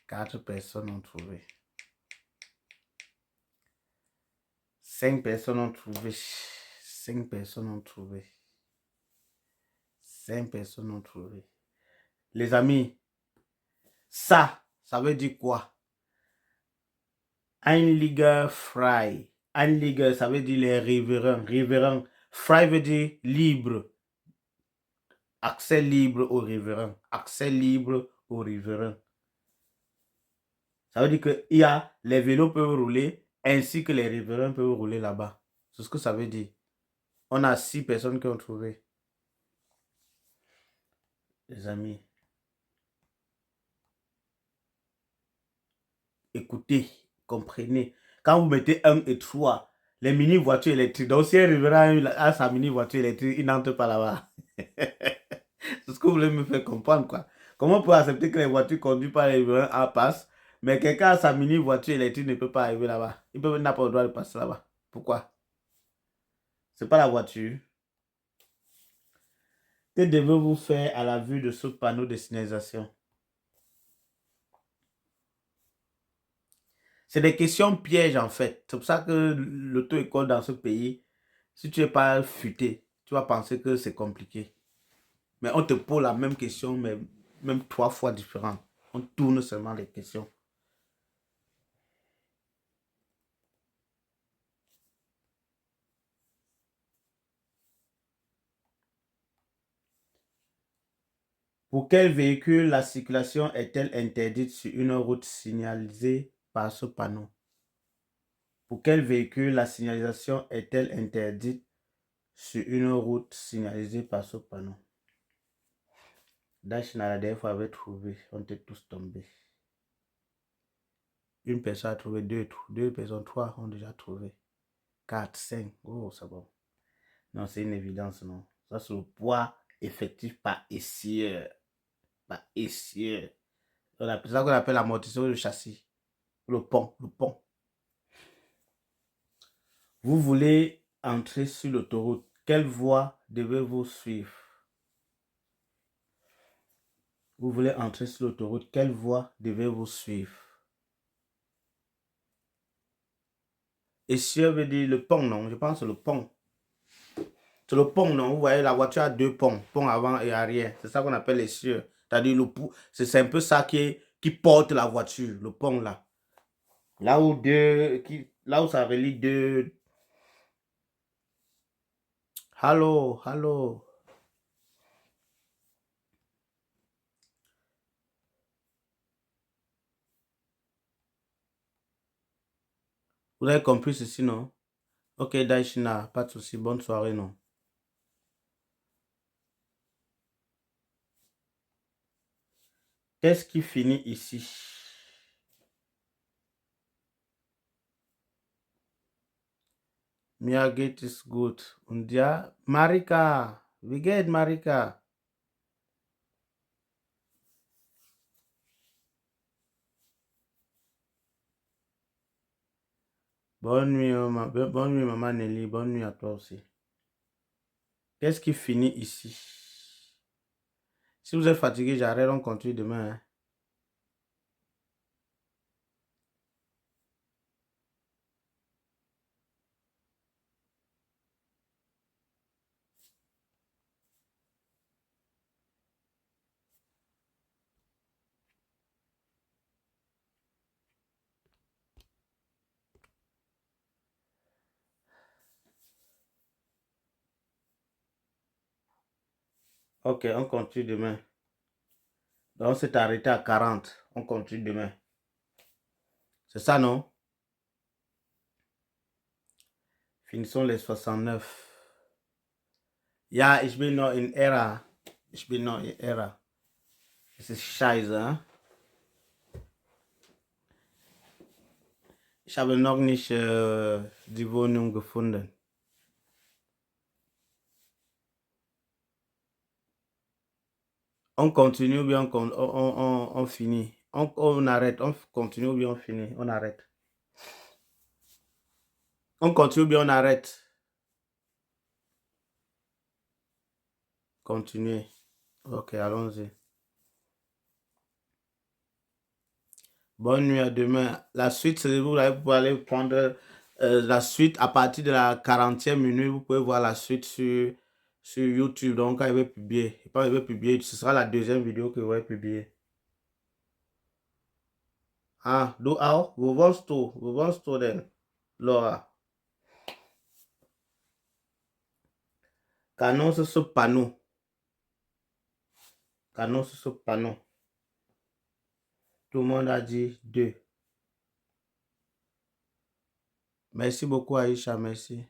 4 personnes ont trouvé. 5 personnes ont trouvé. 5 personnes ont trouvé. 5 personnes ont trouvé. Les amis, ça veut dire quoi? Einliger frei. Einliger, ça veut dire les riverains. Riverains. Frei veut dire libre. Accès libre aux riverains. Accès libre aux riverains. Ça veut dire que les vélos peuvent rouler ainsi que les riverains peuvent rouler là-bas. C'est ce que ça veut dire. On a 6 personnes qui ont trouvé. Les amis. Écoutez, comprenez. Quand vous mettez 1 et 3, les mini-voitures électriques, donc si elle revient à sa mini-voiture électrique, il n'entre pas là-bas. C'est ce que vous voulez me faire comprendre, quoi. Comment on peut accepter que les voitures conduites par les riverains en passent, mais quelqu'un à sa mini-voiture électrique ne peut pas arriver là-bas. N'a pas le droit de passer là-bas. Pourquoi? C'est pas la voiture. Que devez-vous faire à la vue de ce panneau de signalisation? C'est des questions pièges en fait. C'est pour ça que l'auto-école dans ce pays, si tu n'es pas futé, tu vas penser que c'est compliqué. Mais on te pose la même question, mais même 3 fois différente. On tourne seulement les questions. Pour quel véhicule la circulation est-elle interdite sur une route signalisée par ce panneau? Pour quel véhicule la signalisation est-elle interdite sur une route signalisée par ce panneau? Dash la dernière fois avait trouvé, on était tous tombés. Une personne a trouvé, deux personnes, 3 ont déjà trouvé. 4, 5, oh c'est bon. Non, c'est une évidence, non. Ça c'est le poids effectif par essieu. Par essieu. C'est ça qu'on appelle l'amortisseur de châssis. Le pont. Vous voulez entrer sur l'autoroute. Quelle voie devez-vous suivre? Vous voulez entrer sur l'autoroute. Quelle voie devez-vous suivre? Essieu veut dire le pont, non? Je pense que c'est le pont. C'est le pont, non? Vous voyez, la voiture a 2 ponts. Pont avant et arrière. C'est ça qu'on appelle l'essieu. C'est-à-dire c'est un peu ça qui porte la voiture. Le pont, là. Là où ça relie deux. Allô. Vous avez compris ceci, non? Ok, Daishina, pas de souci. Bonne soirée, non? Qu'est-ce qui finit ici? Mir geht es gut. Und ja, Marika. Wie geht Marika? Bonne nuit, maman Nelly. Bonne nuit à toi aussi. Qu'est-ce qui finit ici? Si vous êtes fatigué, j'arrête, on continue demain. Hein. Ok, on continue demain. Donc, on s'est arrêté à 40. On continue demain. C'est ça, non? Finissons les 69. Ja, ich bin noch in Ära. Ich bin noch in Ära. Es ist scheiße, hein? Ich habe noch nicht die Wohnung gefunden. On continue ou bien on finit? On arrête, on continue ou bien on finit? On arrête. On continue ou bien on arrête? Continuez. Ok, allons-y. Bonne nuit à demain. La suite, c'est vous allez prendre la suite à partir de la 40e minute. Vous pouvez voir la suite sur YouTube. Donc, quand il va publier, quand il va publier, ce sera la 2e vidéo que vous allez publier. Ah, du auch? Wo wohnst du denn, Laura? Qu'annonce ce panneau? Qu'annonce ce panneau? Tout le monde a dit 2. Merci beaucoup, Aïcha, merci.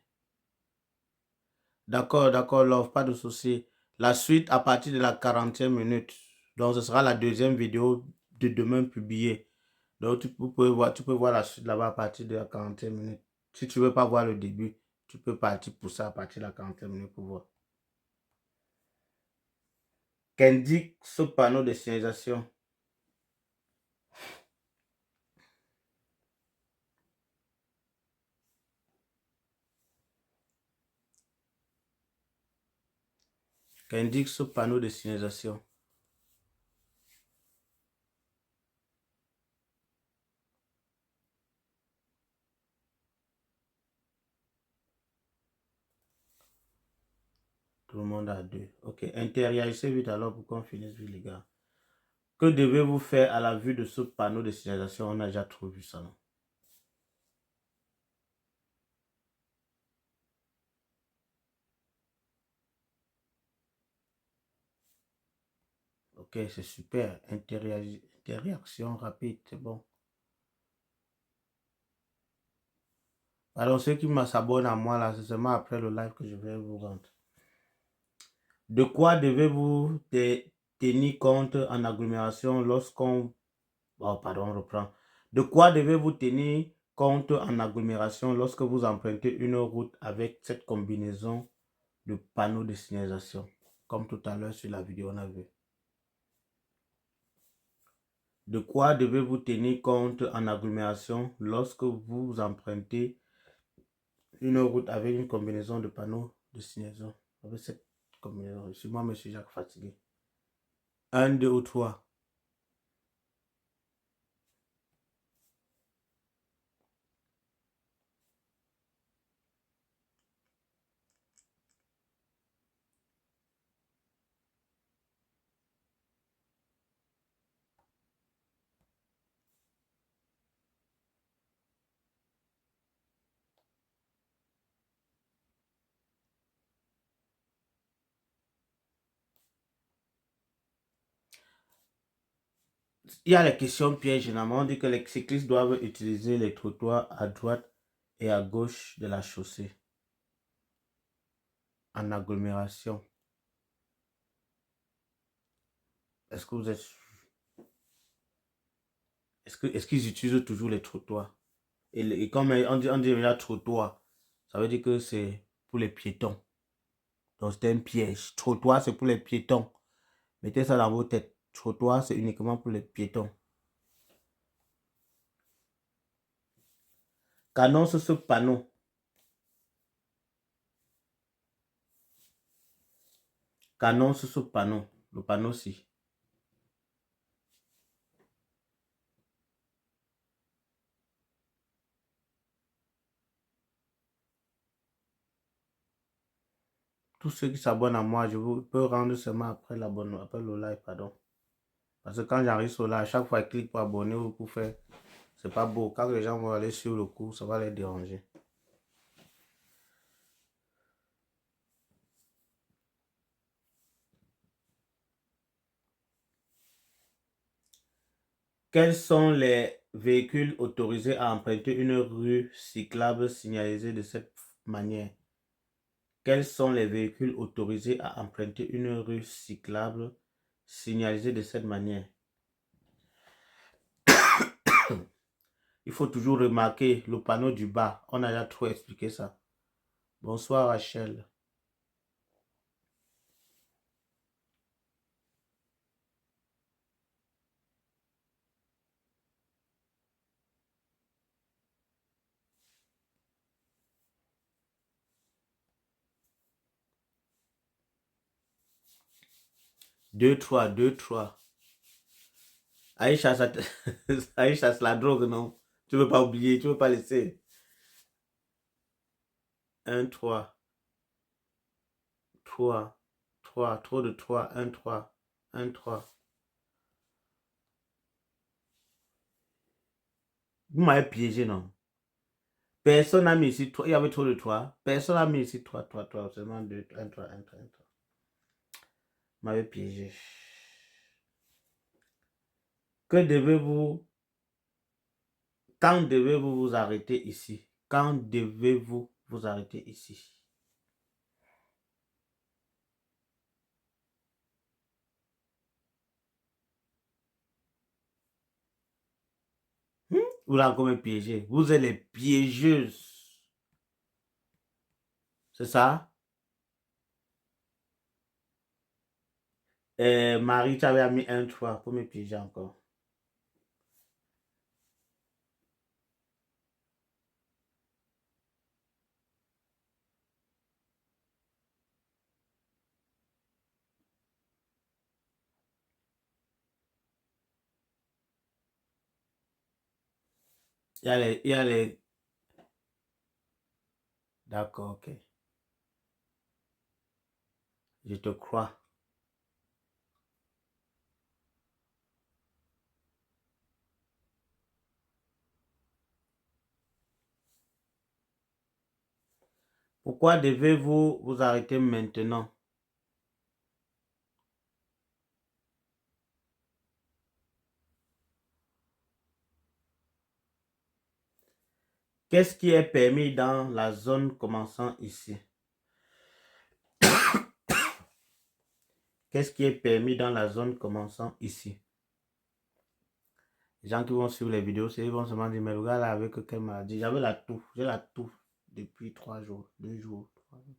D'accord, d'accord, Love, pas de souci. La suite à partir de la 40e minute. Donc, ce sera la deuxième vidéo de demain publiée. Donc, tu peux voir la suite là-bas à partir de la 40e minute. Si tu veux pas voir le début, tu peux partir pour ça à partir de la 40e minute pour voir. Qu'indique ce panneau de signalisation? Qu'indique ce panneau de signalisation? Tout le monde a deux. Ok, intériorisez vite alors pour qu'on finisse vite, les gars. Que devez-vous faire à la vue de ce panneau de signalisation? On a déjà trop vu ça, non? Ok, c'est super. Interaction rapide, c'est bon. Alors, ceux qui s'abonnent à moi, là, c'est seulement après le live que je vais vous rendre. De quoi devez-vous tenir compte en agglomération lorsqu'on... Oh, pardon, on reprend. De quoi devez-vous tenir compte en agglomération lorsque vous empruntez une route avec cette combinaison de panneaux de signalisation? Comme tout à l'heure sur la vidéo, on a vu. De quoi devez-vous tenir compte en agglomération lorsque vous empruntez une route avec une combinaison de panneaux de signalisation? Avec cette combinaison. Je suis moi, monsieur Jacques, fatigué. 1, 2 ou 3. Il y a les questions pièges. Généralement, on dit que les cyclistes doivent utiliser les trottoirs à droite et à gauche de la chaussée en agglomération. Est-ce que vous êtes... Est-ce qu'ils utilisent toujours les trottoirs? Et comme on dit là, trottoir, ça veut dire que c'est pour les piétons. Donc c'est un piège. Trottoir, c'est pour les piétons. Mettez ça dans vos têtes. Trottoir, c'est uniquement pour les piétons. Qu'annonce ce panneau? Qu'annonce ce panneau? Le panneau-ci. Tous ceux qui s'abonnent à moi, je vous peux rendre seulement après l'abonnement, après le live, pardon. Parce que quand j'arrive sur là, à chaque fois, ils cliquent pour abonner ou pour faire. C'est pas beau. Quand les gens vont aller sur le cours, ça va les déranger. Quels sont les véhicules autorisés à emprunter une rue cyclable signalisée de cette manière? Quels sont les véhicules autorisés à emprunter une rue cyclable signalisée de cette manière? Il faut toujours remarquer le panneau du bas. On a déjà trop expliqué ça. Bonsoir Rachel. Deux, trois, deux, trois. Aïcha, Aïcha, c'est la drogue, non? Tu veux pas oublier, tu veux pas laisser. 1, 3, 3, 3, trop de 3, 1, 3, 1, 3. Vous m'avez piégé, non? Personne n'a mis ici 3. Il y avait trop de 3. Personne n'a mis ici 3, 3, 3. Seulement 2, 1, 3, 1, 3, 1, 3. Vous m'avez piégé. Que devez-vous... Quand devez-vous vous arrêter ici? Quand devez-vous vous arrêter ici? Vous là encore me piéger. Vous êtes les piégeuses. C'est ça? Marie, tu avais mis un fois pour me piéger encore. Il y a les... D'accord, ok. Je te crois. Pourquoi devez-vous vous arrêter maintenant? Qu'est-ce qui est permis dans la zone commençant ici? Qu'est-ce qui est permis dans la zone commençant ici? Les gens qui vont suivre les vidéos, ils vont se demander, mais le gars là avec quelle maladie? J'avais la toux. J'ai la toux depuis 3 jours, 2 jours. 3 jours.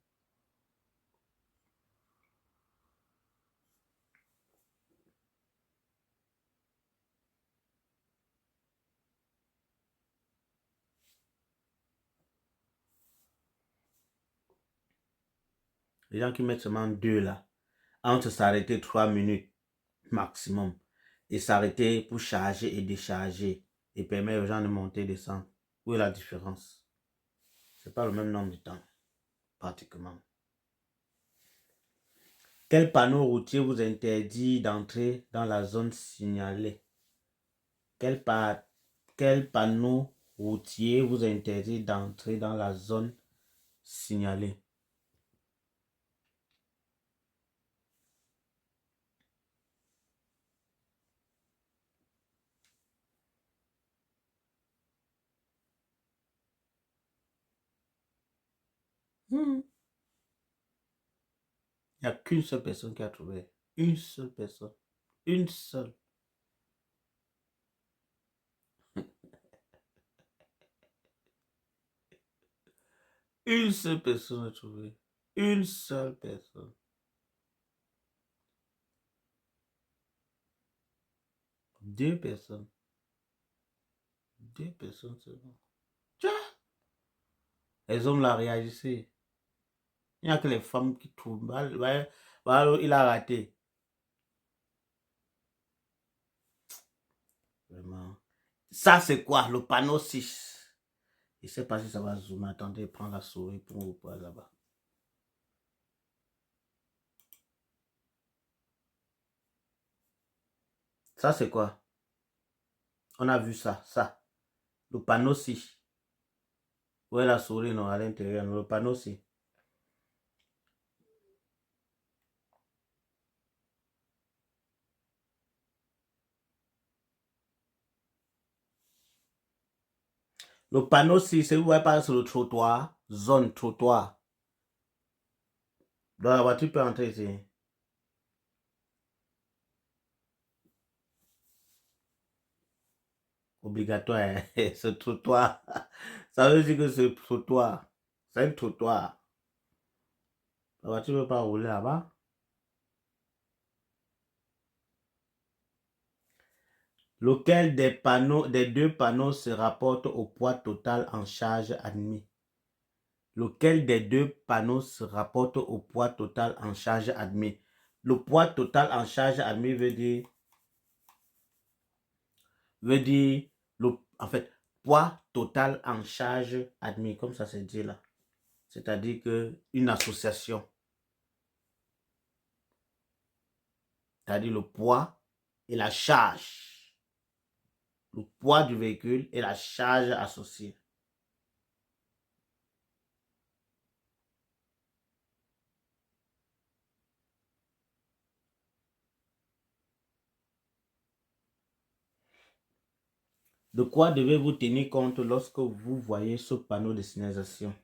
Les gens qui mettent seulement 2 là, entre s'arrêter 3 minutes maximum et s'arrêter pour charger et décharger et permettre aux gens de monter et descendre. Où est la différence? C'est pas le même nombre de temps, pratiquement. Quel panneau routier vous interdit d'entrer dans la zone signalée? Quel panneau routier vous interdit d'entrer dans la zone signalée? Il n'y a qu'une seule personne qui a trouvé. Une seule personne. Une seule. Une seule personne a trouvé. Une seule personne. Deux personnes. Deux personnes seulement. Les hommes là réagissaient. Il n'y a que les femmes qui trouvent. Voilà, il a raté. Vraiment. Ça, c'est quoi? Le panneau 6. Je ne sais pas si ça va zoomer. Attendez, prends la souris pour vous voir là-bas. Ça, c'est quoi? On a vu ça, ça. Le panneau 6. Où est la souris, non, à l'intérieur? Le panneau 6. Le panneau 6, c'est où vous voyez pas sur le trottoir, zone trottoir. Donc la voiture peut entrer ici. Obligatoire, ce trottoir. Ça veut dire que ce trottoir, c'est un trottoir. La voiture ne peut pas rouler là-bas. Lequel des deux panneaux se rapporte au poids total en charge admis? Lequel des deux panneaux se rapporte au poids total en charge admis? Le poids total en charge admis veut dire en fait, poids total en charge admis, comme ça se dit là. C'est-à-dire que une association, c'est-à-dire le poids et la charge. Le poids du véhicule et la charge associée. De quoi devez-vous tenir compte lorsque vous voyez ce panneau de signalisation?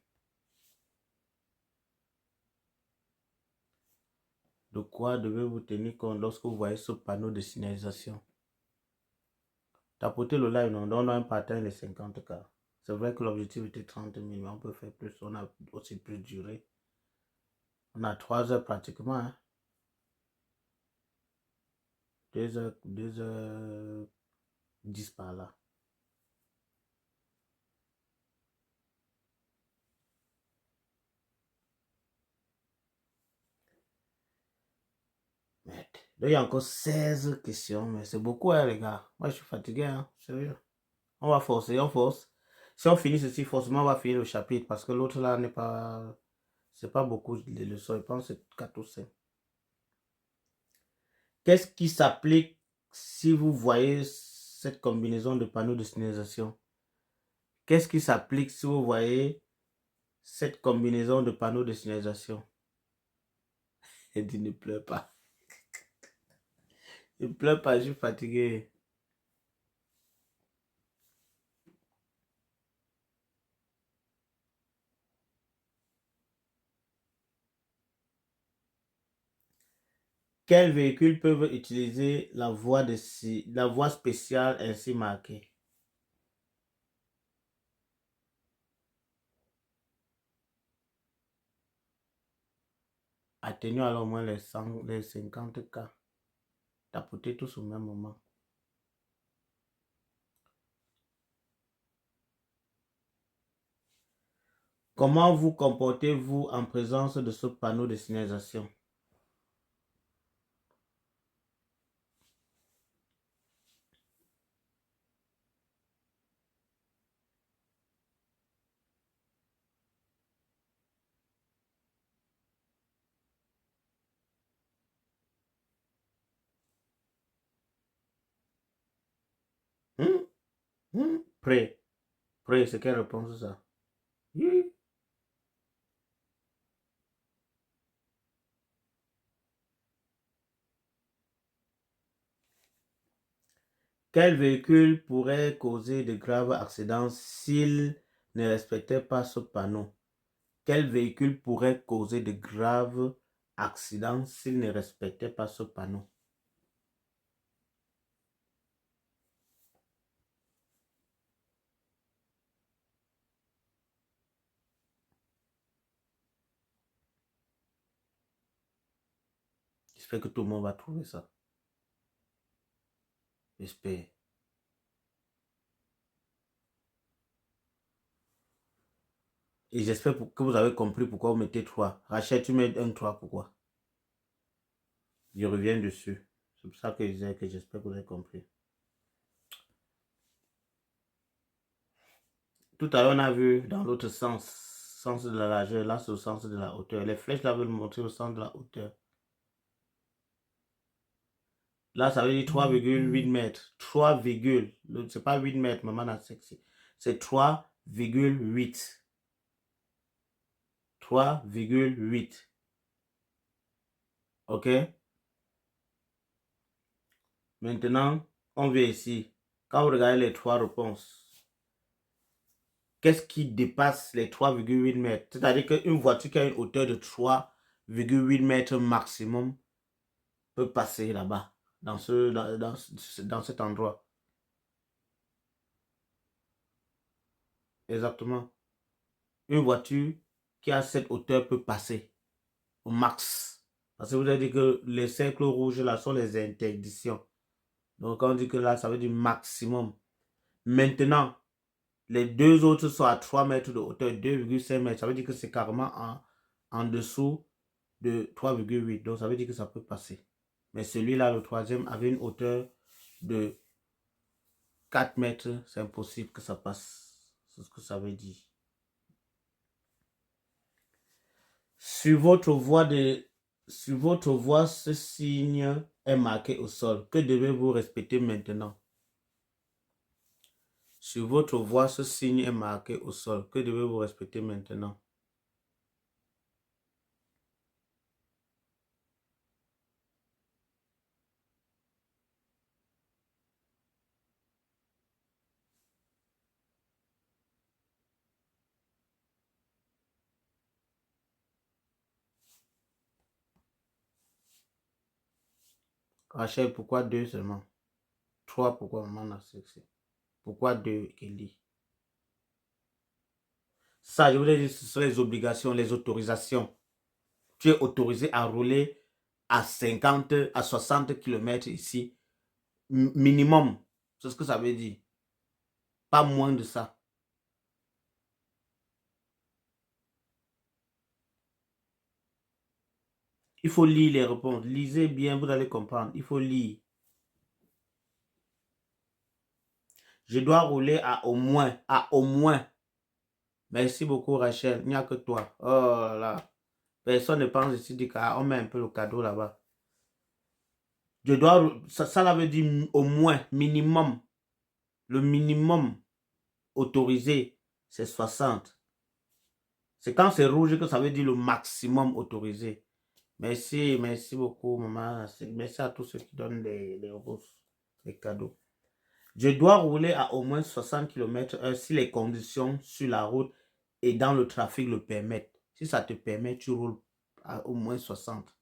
De quoi devez-vous tenir compte lorsque vous voyez ce panneau de signalisation? Tapoter le live, non, on a un pattern les 50K. C'est vrai que l'objectif était 30 000, mais on peut faire plus. On a aussi plus duré. On a 3 heures pratiquement. Hein. 2 heures 10 par là. Merde. Là, il y a encore 16 questions, mais c'est beaucoup, hein, les gars. Moi, je suis fatigué, hein, sérieux. On va forcer, on force. Si on finit ceci, forcément, on va finir le chapitre parce que l'autre là n'est pas. C'est pas beaucoup de leçons. Je pense que c'est 4 ou 5. Qu'est-ce qui s'applique si vous voyez cette combinaison de panneaux de signalisation? Qu'est-ce qui s'applique si vous voyez cette combinaison de panneaux de signalisation? Elle dit ne pleure pas. Ne pleure pas, je suis fatigué. Quels véhicules peuvent utiliser la voie spéciale ainsi marquée? Atteignons alors au moins les 50K. Tapoter tous au même moment. Comment vous comportez-vous en présence de ce panneau de signalisation? Prêt. Prêt, c'est quelle réponse ça? Quel véhicule pourrait causer de graves accidents s'il ne respectait pas ce panneau? Quel véhicule pourrait causer de graves accidents s'il ne respectait pas ce panneau? J'espère que tout le monde va trouver ça. J'espère. Et j'espère que vous avez compris pourquoi vous mettez 3. Rachel, tu mets un 3, pourquoi? Je reviens dessus. C'est pour ça que je disais que j'espère que vous avez compris. Tout à l'heure, on a vu dans l'autre sens de la largeur, là c'est au sens de la hauteur. Les flèches là veulent montrer au sens de la hauteur. Là, ça veut dire 3,8 mètres. 3, c'est pas 8 mètres, maman a sexy. C'est 3,8. 3,8. OK? Maintenant, on vient ici. Quand vous regardez les 3 réponses, qu'est-ce qui dépasse les 3,8 mètres? C'est-à-dire qu'une voiture qui a une hauteur de 3,8 mètres maximum peut passer là-bas, dans cet endroit. Exactement. Une voiture qui a cette hauteur peut passer au max. Parce que vous avez dit que les cercles rouges là sont les interdictions. Donc quand on dit que là, ça veut dire maximum. Maintenant, les deux autres sont à 3 mètres de hauteur, 2,5 mètres. Ça veut dire que c'est carrément en dessous de 3,8. Donc ça veut dire que ça peut passer. Mais celui-là, le troisième, avait une hauteur de 4 mètres. C'est impossible que ça passe. C'est ce que ça veut dire. Sur votre voie, ce signe est marqué au sol. Que devez-vous respecter maintenant? Sur votre voie, ce signe est marqué au sol. Que devez-vous respecter maintenant? Rachel, pourquoi 2 seulement? 3, pourquoi maman n'a accepté? Pourquoi 2, Kelly? Ça, je voulais dire, ce sont les obligations, les autorisations. Tu es autorisé à rouler à 50, à 60 km ici. Minimum. C'est ce que ça veut dire. Pas moins de ça. Il faut lire les réponses. Lisez bien, vous allez comprendre. Il faut lire. Je dois rouler à au moins. À au moins. Merci beaucoup, Rachel. Il n'y a que toi. Oh là. Personne ne pense ici, dit qu'on met un peu le cadeau là-bas. Je dois. Ça veut dire au moins, minimum. Le minimum autorisé, c'est 60. C'est quand c'est rouge que ça veut dire le maximum autorisé. Merci, merci beaucoup, maman. Merci à tous ceux qui donnent les roses, les cadeaux. Je dois rouler à au moins 60 km/h si les conditions sur la route et dans le trafic le permettent. Si ça te permet, tu roules à au moins 60.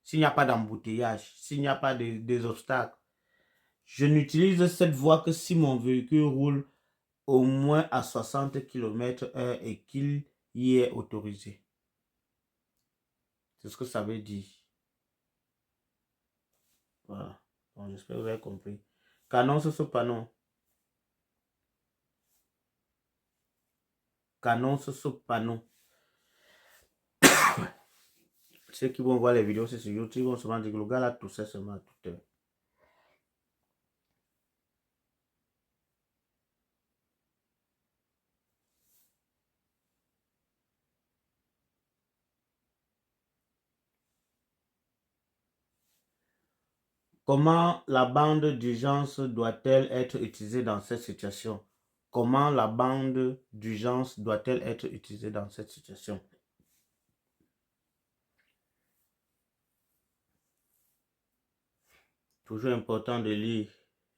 S'il n'y a pas d'embouteillage, s'il n'y a pas des obstacles, je n'utilise cette voie que si mon véhicule roule au moins à 60 km/h et qu'il y est autorisé. C'est ce que ça veut dire. Voilà. Bon, j'espère que vous avez compris. Qu'annonce ce panneau. Qu'annonce ce panneau. Ceux qui vont voir les vidéos sur YouTube vont se dire que le gars là toussait seulement tout à l'heure. Comment la bande d'urgence doit-elle être utilisée dans cette situation? Comment la bande d'urgence doit-elle être utilisée dans cette situation? Toujours important de lire.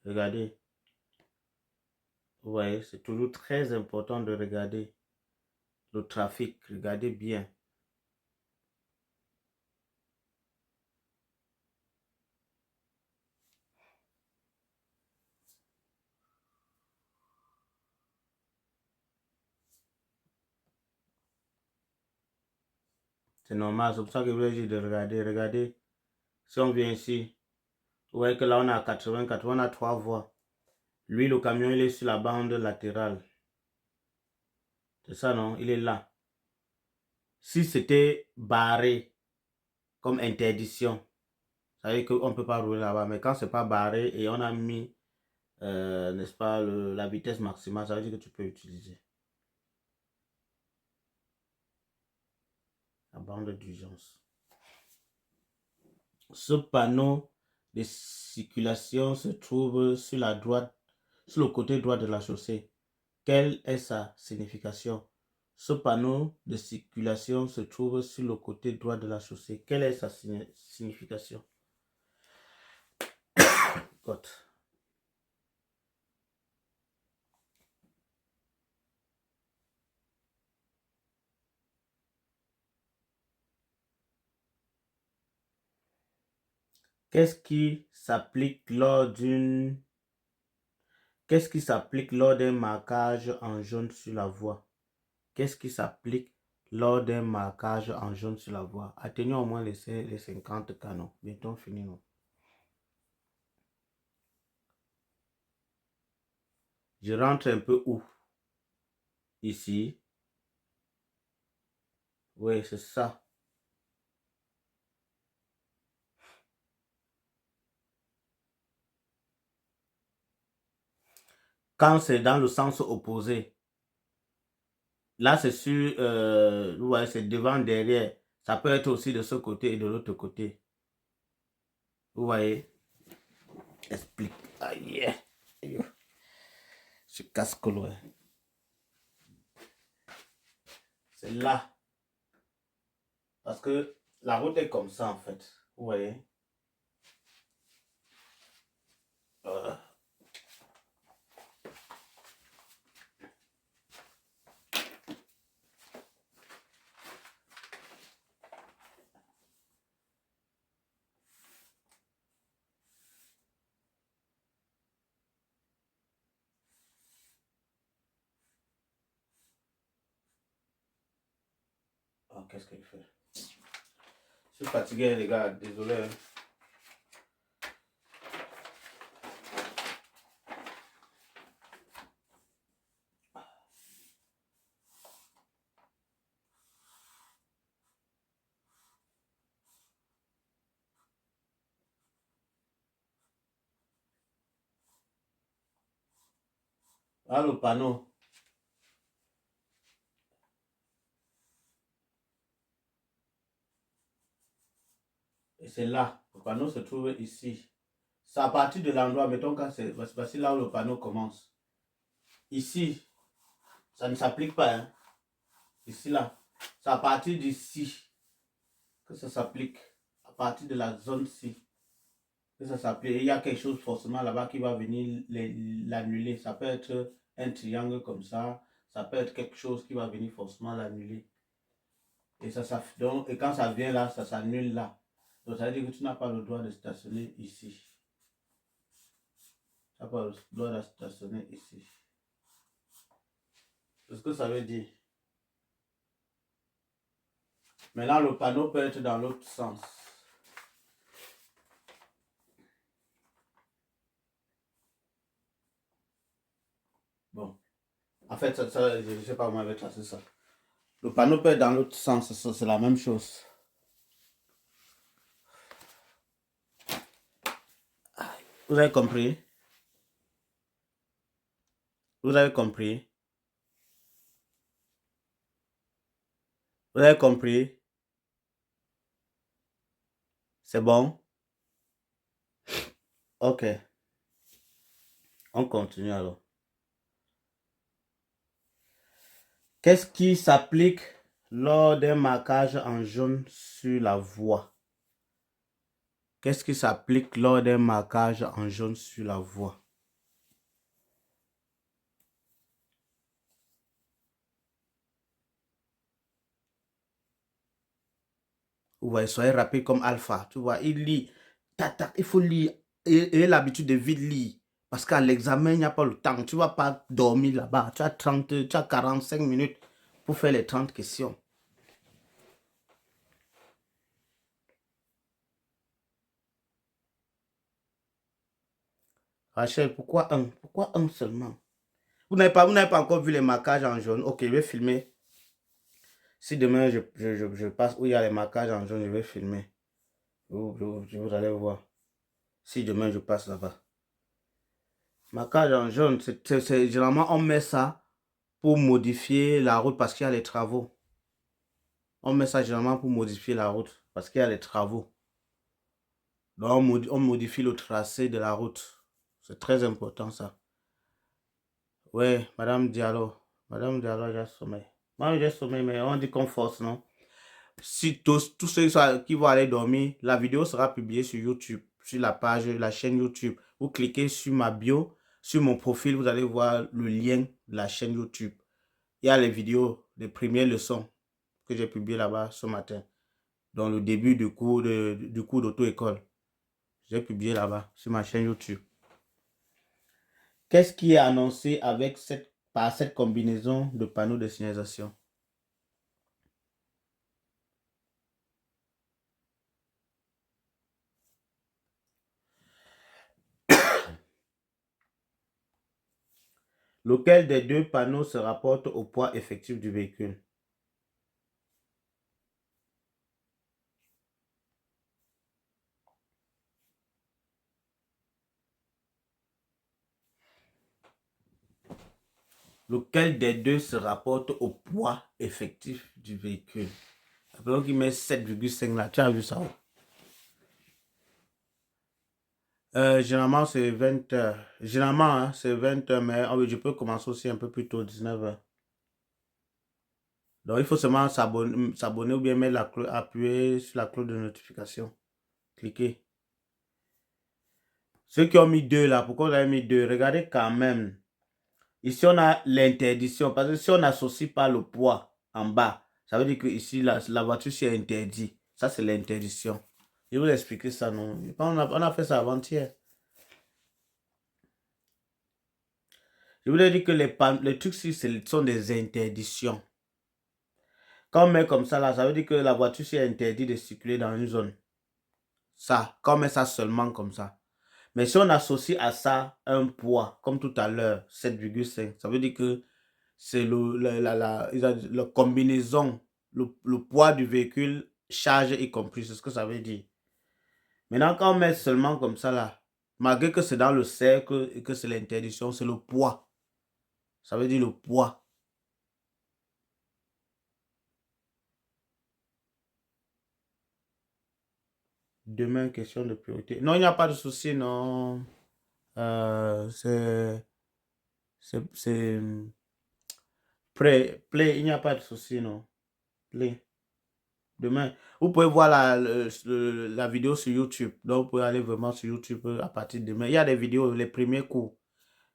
Regardez. Vous voyez, c'est toujours très important de regarder le trafic. Regardez bien. C'est normal, c'est pour ça que je voulais dire de regarder. Regardez. Si on vient ici, vous voyez que là on a 80, on a 3 voies. Lui, le camion, il est sur la bande latérale. C'est ça, non? Il est là. Si c'était barré comme interdiction, ça veut dire qu'on ne peut pas rouler là-bas. Mais quand c'est pas barré et on a mis, n'est-ce pas, la vitesse maximale, ça veut dire que tu peux utiliser la bande d'urgence. Ce panneau de circulation se trouve sur la droite, sur le côté droit de la chaussée. Quelle est sa signification? Ce panneau de circulation se trouve sur le côté droit de la chaussée. Quelle est sa signification? God. Qu'est-ce qui s'applique lors d'un marquage en jaune sur la voie? Qu'est-ce qui s'applique lors d'un marquage en jaune sur la voie? Atteignons au moins les 50 canons. Bientôt fini, non? Je rentre un peu où? Ici. Oui, c'est ça. Quand c'est dans le sens opposé, là c'est sur, ouais, c'est devant, derrière. Ça peut être aussi de ce côté et de l'autre côté. Vous voyez? Explique. Aïe. Je casse coloré. C'est là. Parce que la route est comme ça en fait. Vous voyez? Euh, qu'est-ce qu'elle fait? Je suis fatigué, les gars, désolé. Hein. Ah, le panneau. Et c'est là. Le panneau se trouve ici. C'est à partir de l'endroit, mettons que c'est là où le panneau commence. Ici, ça ne s'applique pas. Hein. Ici, là. C'est à partir d'ici que ça s'applique. À partir de la zone-ci que ça s'applique. Il y a quelque chose forcément là-bas qui va venir l'annuler. Ça peut être un triangle comme ça. Ça peut être quelque chose qui va venir forcément l'annuler. Et, donc, et quand ça vient là, ça s'annule là. Donc ça veut dire que tu n'as pas le droit de stationner ici. Tu n'as pas le droit de stationner ici. C'est ce que ça veut dire. Maintenant, le panneau peut être dans l'autre sens. Bon. En fait, ça, je ne sais pas comment on va tracer ça. Le panneau peut être dans l'autre sens, c'est la même chose. Vous avez compris? Vous avez compris? Vous avez compris? C'est bon? Ok. On continue alors. Qu'est-ce qui s'applique lors d'un marquage en jaune sur la voie? Qu'est-ce qui s'applique lors d'un marquage en jaune sur la voie? Vous voyez, soyez rapide comme Alpha. Tu vois, il lit. Tac, il faut lire. Et l'habitude de vite lire. Parce qu'à l'examen, il n'y a pas le temps. Tu ne vas pas dormir là-bas. Tu as 45 minutes pour faire les 30 questions. Rachel, pourquoi un? Pourquoi un seulement? Vous n'avez pas encore vu les marquages en jaune. Ok, je vais filmer. Si demain je passe où il y a les marquages en jaune, je vais filmer. Vous allez voir. Si demain je passe là-bas. Marquage en jaune, généralement on met ça pour modifier la route parce qu'il y a les travaux. On met ça généralement pour modifier la route parce qu'il y a les travaux. Donc on modifie le tracé de la route. C'est très important ça. Oui, Madame Diallo. Madame Diallo, j'ai sommeil. Moi, j'ai sommeil, mais on dit qu'on force, non? Si tous ceux qui vont aller dormir, la vidéo sera publiée sur YouTube, sur la chaîne YouTube. Vous cliquez sur ma bio, sur mon profil, vous allez voir le lien de la chaîne YouTube. Il y a les vidéos, les premières leçons que j'ai publiées là-bas ce matin. Dans le début du cours d'auto-école. J'ai publié là-bas sur ma chaîne YouTube. Qu'est-ce qui est annoncé par cette combinaison de panneaux de signalisation? Lequel des deux panneaux se rapporte au poids effectif du véhicule? Lequel des deux se rapporte au poids effectif du véhicule? Appelons qu'il met 7,5 là. Tu as vu ça? Généralement, c'est 20 heures. Généralement, hein, c'est 20 heures, mais je peux commencer aussi un peu plus tôt, 19 heures. Donc, il faut seulement s'abonner ou bien appuyer sur la cloche de notification. Cliquez. Ceux qui ont mis 2 là, pourquoi vous avez mis 2? Regardez quand même. Ici, on a l'interdiction. Parce que si on n'associe pas le poids en bas, ça veut dire que ici, la voiture, c'est interdit. Ça, c'est l'interdiction. Je vais vous expliquer ça, non? On a fait ça avant-hier. Je voulais dire que les trucs ici, ce sont des interdictions. Quand on met comme ça là, ça veut dire que la voiture c'est interdit de circuler dans une zone. Ça, quand on met ça seulement comme ça. Mais si on associe à ça un poids, comme tout à l'heure, 7,5, ça veut dire que c'est la combinaison, le poids du véhicule, charge y compris, c'est ce que ça veut dire. Maintenant, quand on met seulement comme ça là, malgré que c'est dans le cercle et que c'est l'interdiction, c'est le poids. Ça veut dire le poids. Demain, question de priorité. Non, il n'y a pas de souci, non. C'est... C'est... Play, il n'y a pas de souci, non. Play. Demain, vous pouvez voir la vidéo sur YouTube. Donc, vous pouvez aller vraiment sur YouTube à partir de demain. Il y a des vidéos, les premiers cours.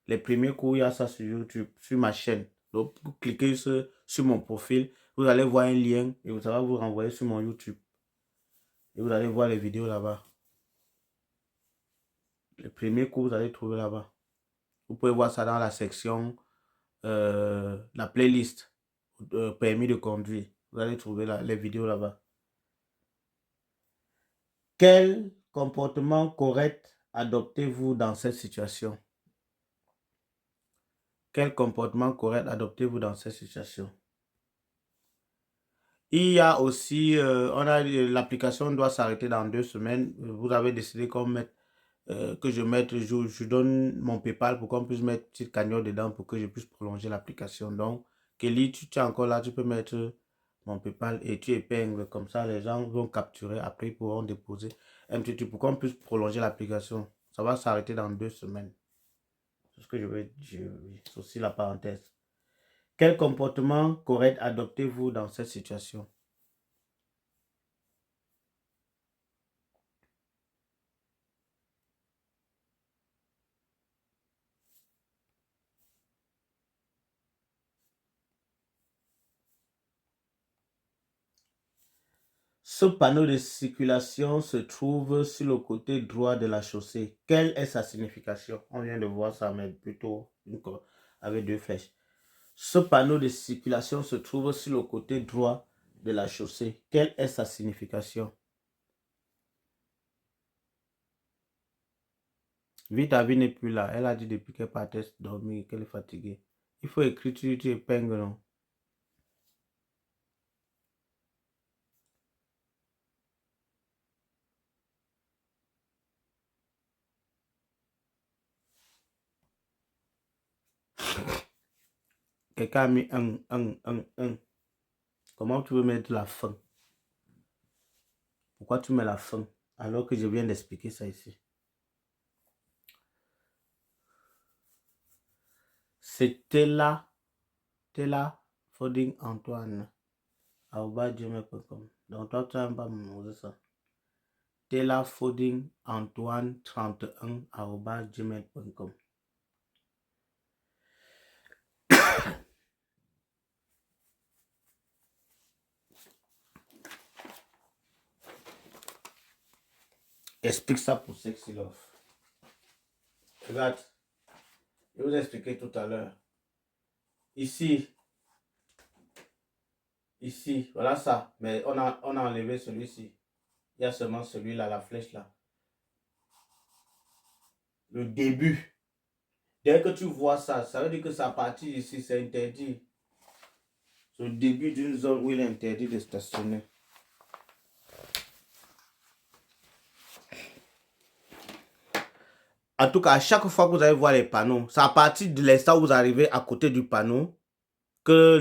Les premiers cours, il y a ça sur YouTube, sur ma chaîne. Donc, vous cliquez sur mon profil, vous allez voir un lien et ça va vous renvoyer sur mon YouTube. Et vous allez voir les vidéos là-bas. Les premiers cours, vous allez trouver là-bas. Vous pouvez voir ça dans la section, la playlist, permis de conduire. Vous allez trouver les vidéos là-bas. Quel comportement correct adoptez-vous dans cette situation? Quel comportement correct adoptez-vous dans cette situation? Il y a aussi, l'application doit s'arrêter dans 2 semaines. Vous avez décidé que je donne mon PayPal pour qu'on puisse mettre une petite cagnotte dedans pour que je puisse prolonger l'application. Donc, Kelly, tu es encore là, tu peux mettre mon PayPal et tu épingles. Comme ça, les gens vont capturer. Après, ils pourront déposer un petit truc pour qu'on puisse prolonger l'application. Ça va s'arrêter dans 2 semaines. C'est ce que je veux dire. C'est aussi la parenthèse. Quel comportement correct adoptez-vous dans cette situation? Ce panneau de circulation se trouve sur le côté droit de la chaussée. Quelle est sa signification? On vient de voir ça, mais plutôt avec 2 flèches. Ce panneau de circulation se trouve sur le côté droit de la chaussée. Quelle est sa signification? Vita vie n'est plus là. Elle a dit depuis qu'elle partait dormir, qu'elle est fatiguée. Il faut écrire, tu épingles, non? Quelqu'un a mis un. Comment tu veux mettre la fin? Pourquoi tu mets la fin? Alors que je viens d'expliquer ça ici. C'était là. Tela Foding Antoine @gmail.com. Donc toi, tu n'as pas me ça. Tela Foding Antoine 31 @gmail.com. Explique ça pour Sexy Love. Regarde, je vous ai expliqué tout à l'heure. Ici, voilà ça. Mais on a enlevé celui-ci. Il y a seulement celui-là, la flèche là. Le début. Dès que tu vois ça, ça veut dire que ça partie ici, c'est interdit. C'est le début d'une zone où il est interdit de stationner. En tout cas, à chaque fois que vous allez voir les panneaux, c'est à partir de l'instant où vous arrivez à côté du panneau que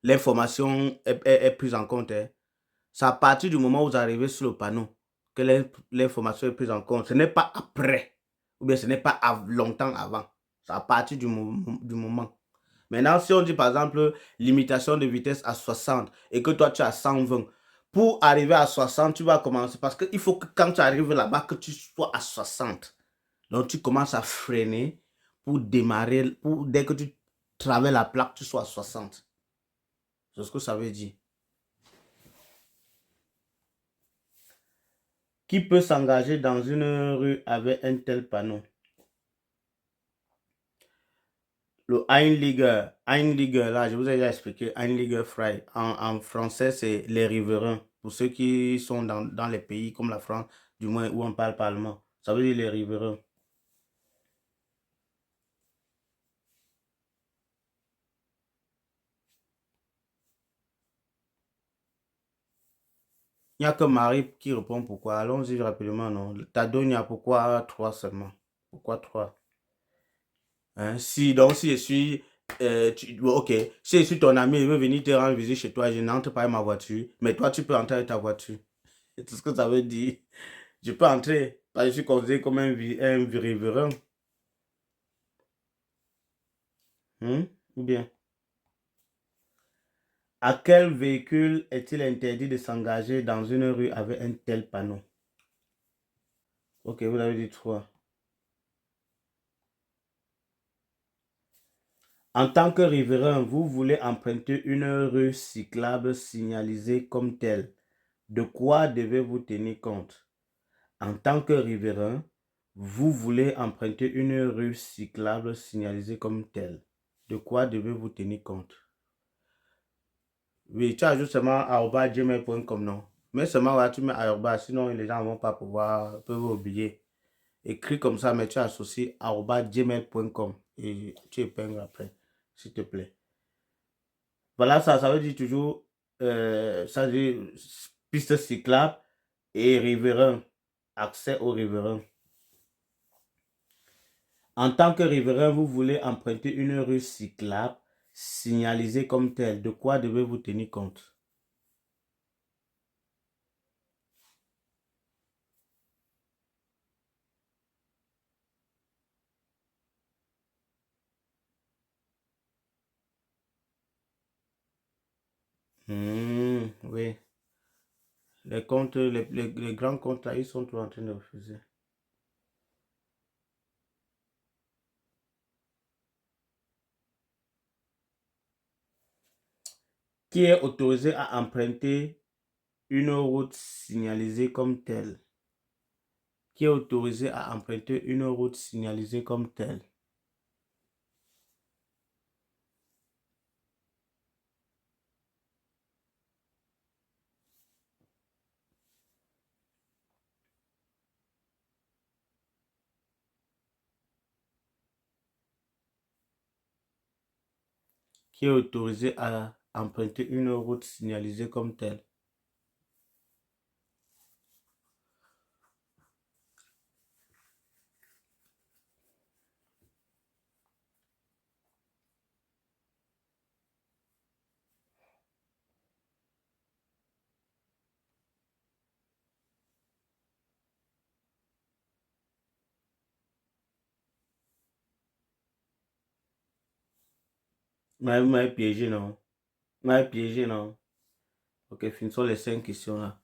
l'information est prise en compte. Hein. C'est à partir du moment où vous arrivez sur le panneau que l'information est prise en compte. Ce n'est pas après, ou bien ce n'est pas longtemps avant. C'est à partir du moment. Maintenant, si on dit par exemple limitation de vitesse à 60 et que toi tu as 120, pour arriver à 60, tu vas commencer parce qu'il faut que quand tu arrives là-bas, que tu sois à 60. Donc tu commences à freiner pour démarrer, pour dès que tu traverses la plaque, tu sois à 60. C'est ce que ça veut dire. Qui peut s'engager dans une rue avec un tel panneau? Le Einliger, là, je vous ai déjà expliqué. Einliger Frei. En français, c'est les riverains. Pour ceux qui sont dans les pays comme la France, du moins où on parle pas allemand. Ça veut dire les riverains. Il n'y a que Marie qui répond pourquoi. Allons-y rapidement, non. Tadonia, pourquoi 3 seulement? Pourquoi 3? Hein? Si je suis. Bon, ok. Si je suis ton ami, il veut venir te rendre visite chez toi, je n'entre pas avec ma voiture. Mais toi, tu peux entrer avec ta voiture. C'est tout ce que ça veut dire. Je peux entrer. Parce que je suis considéré comme un riverain. Ou bien. À quel véhicule est-il interdit de s'engager dans une rue avec un tel panneau? Ok, vous l'avez dit 3. En tant que riverain, vous voulez emprunter une rue cyclable signalisée comme telle. De quoi devez-vous tenir compte? En tant que riverain, vous voulez emprunter une rue cyclable signalisée comme telle. De quoi devez-vous tenir compte? Oui, tu ajoutes seulement @gmail.com, non? Mais seulement là, tu mets sinon les gens ne vont pas pouvoir, peuvent oublier. Écris comme ça, mais tu associes @gmail.com et tu épingles après, s'il te plaît. Voilà, ça veut dire toujours, ça veut dire piste cyclable et riverain, accès au riverain. En tant que riverain, vous voulez emprunter une rue cyclable signalisée comme telle. De quoi devez-vous tenir compte? Oui. Les comptes, les grands comptes là, ils sont tous en train de refuser. Qui est autorisé à emprunter une route signalisée comme telle? Qui est autorisé à emprunter une route signalisée comme telle? Qui est autorisé à emprunter une route signalisée comme telle? Vous m'avez piégé, non? Vous m'avez piégé, non? Ok, finissons les 5 questions là.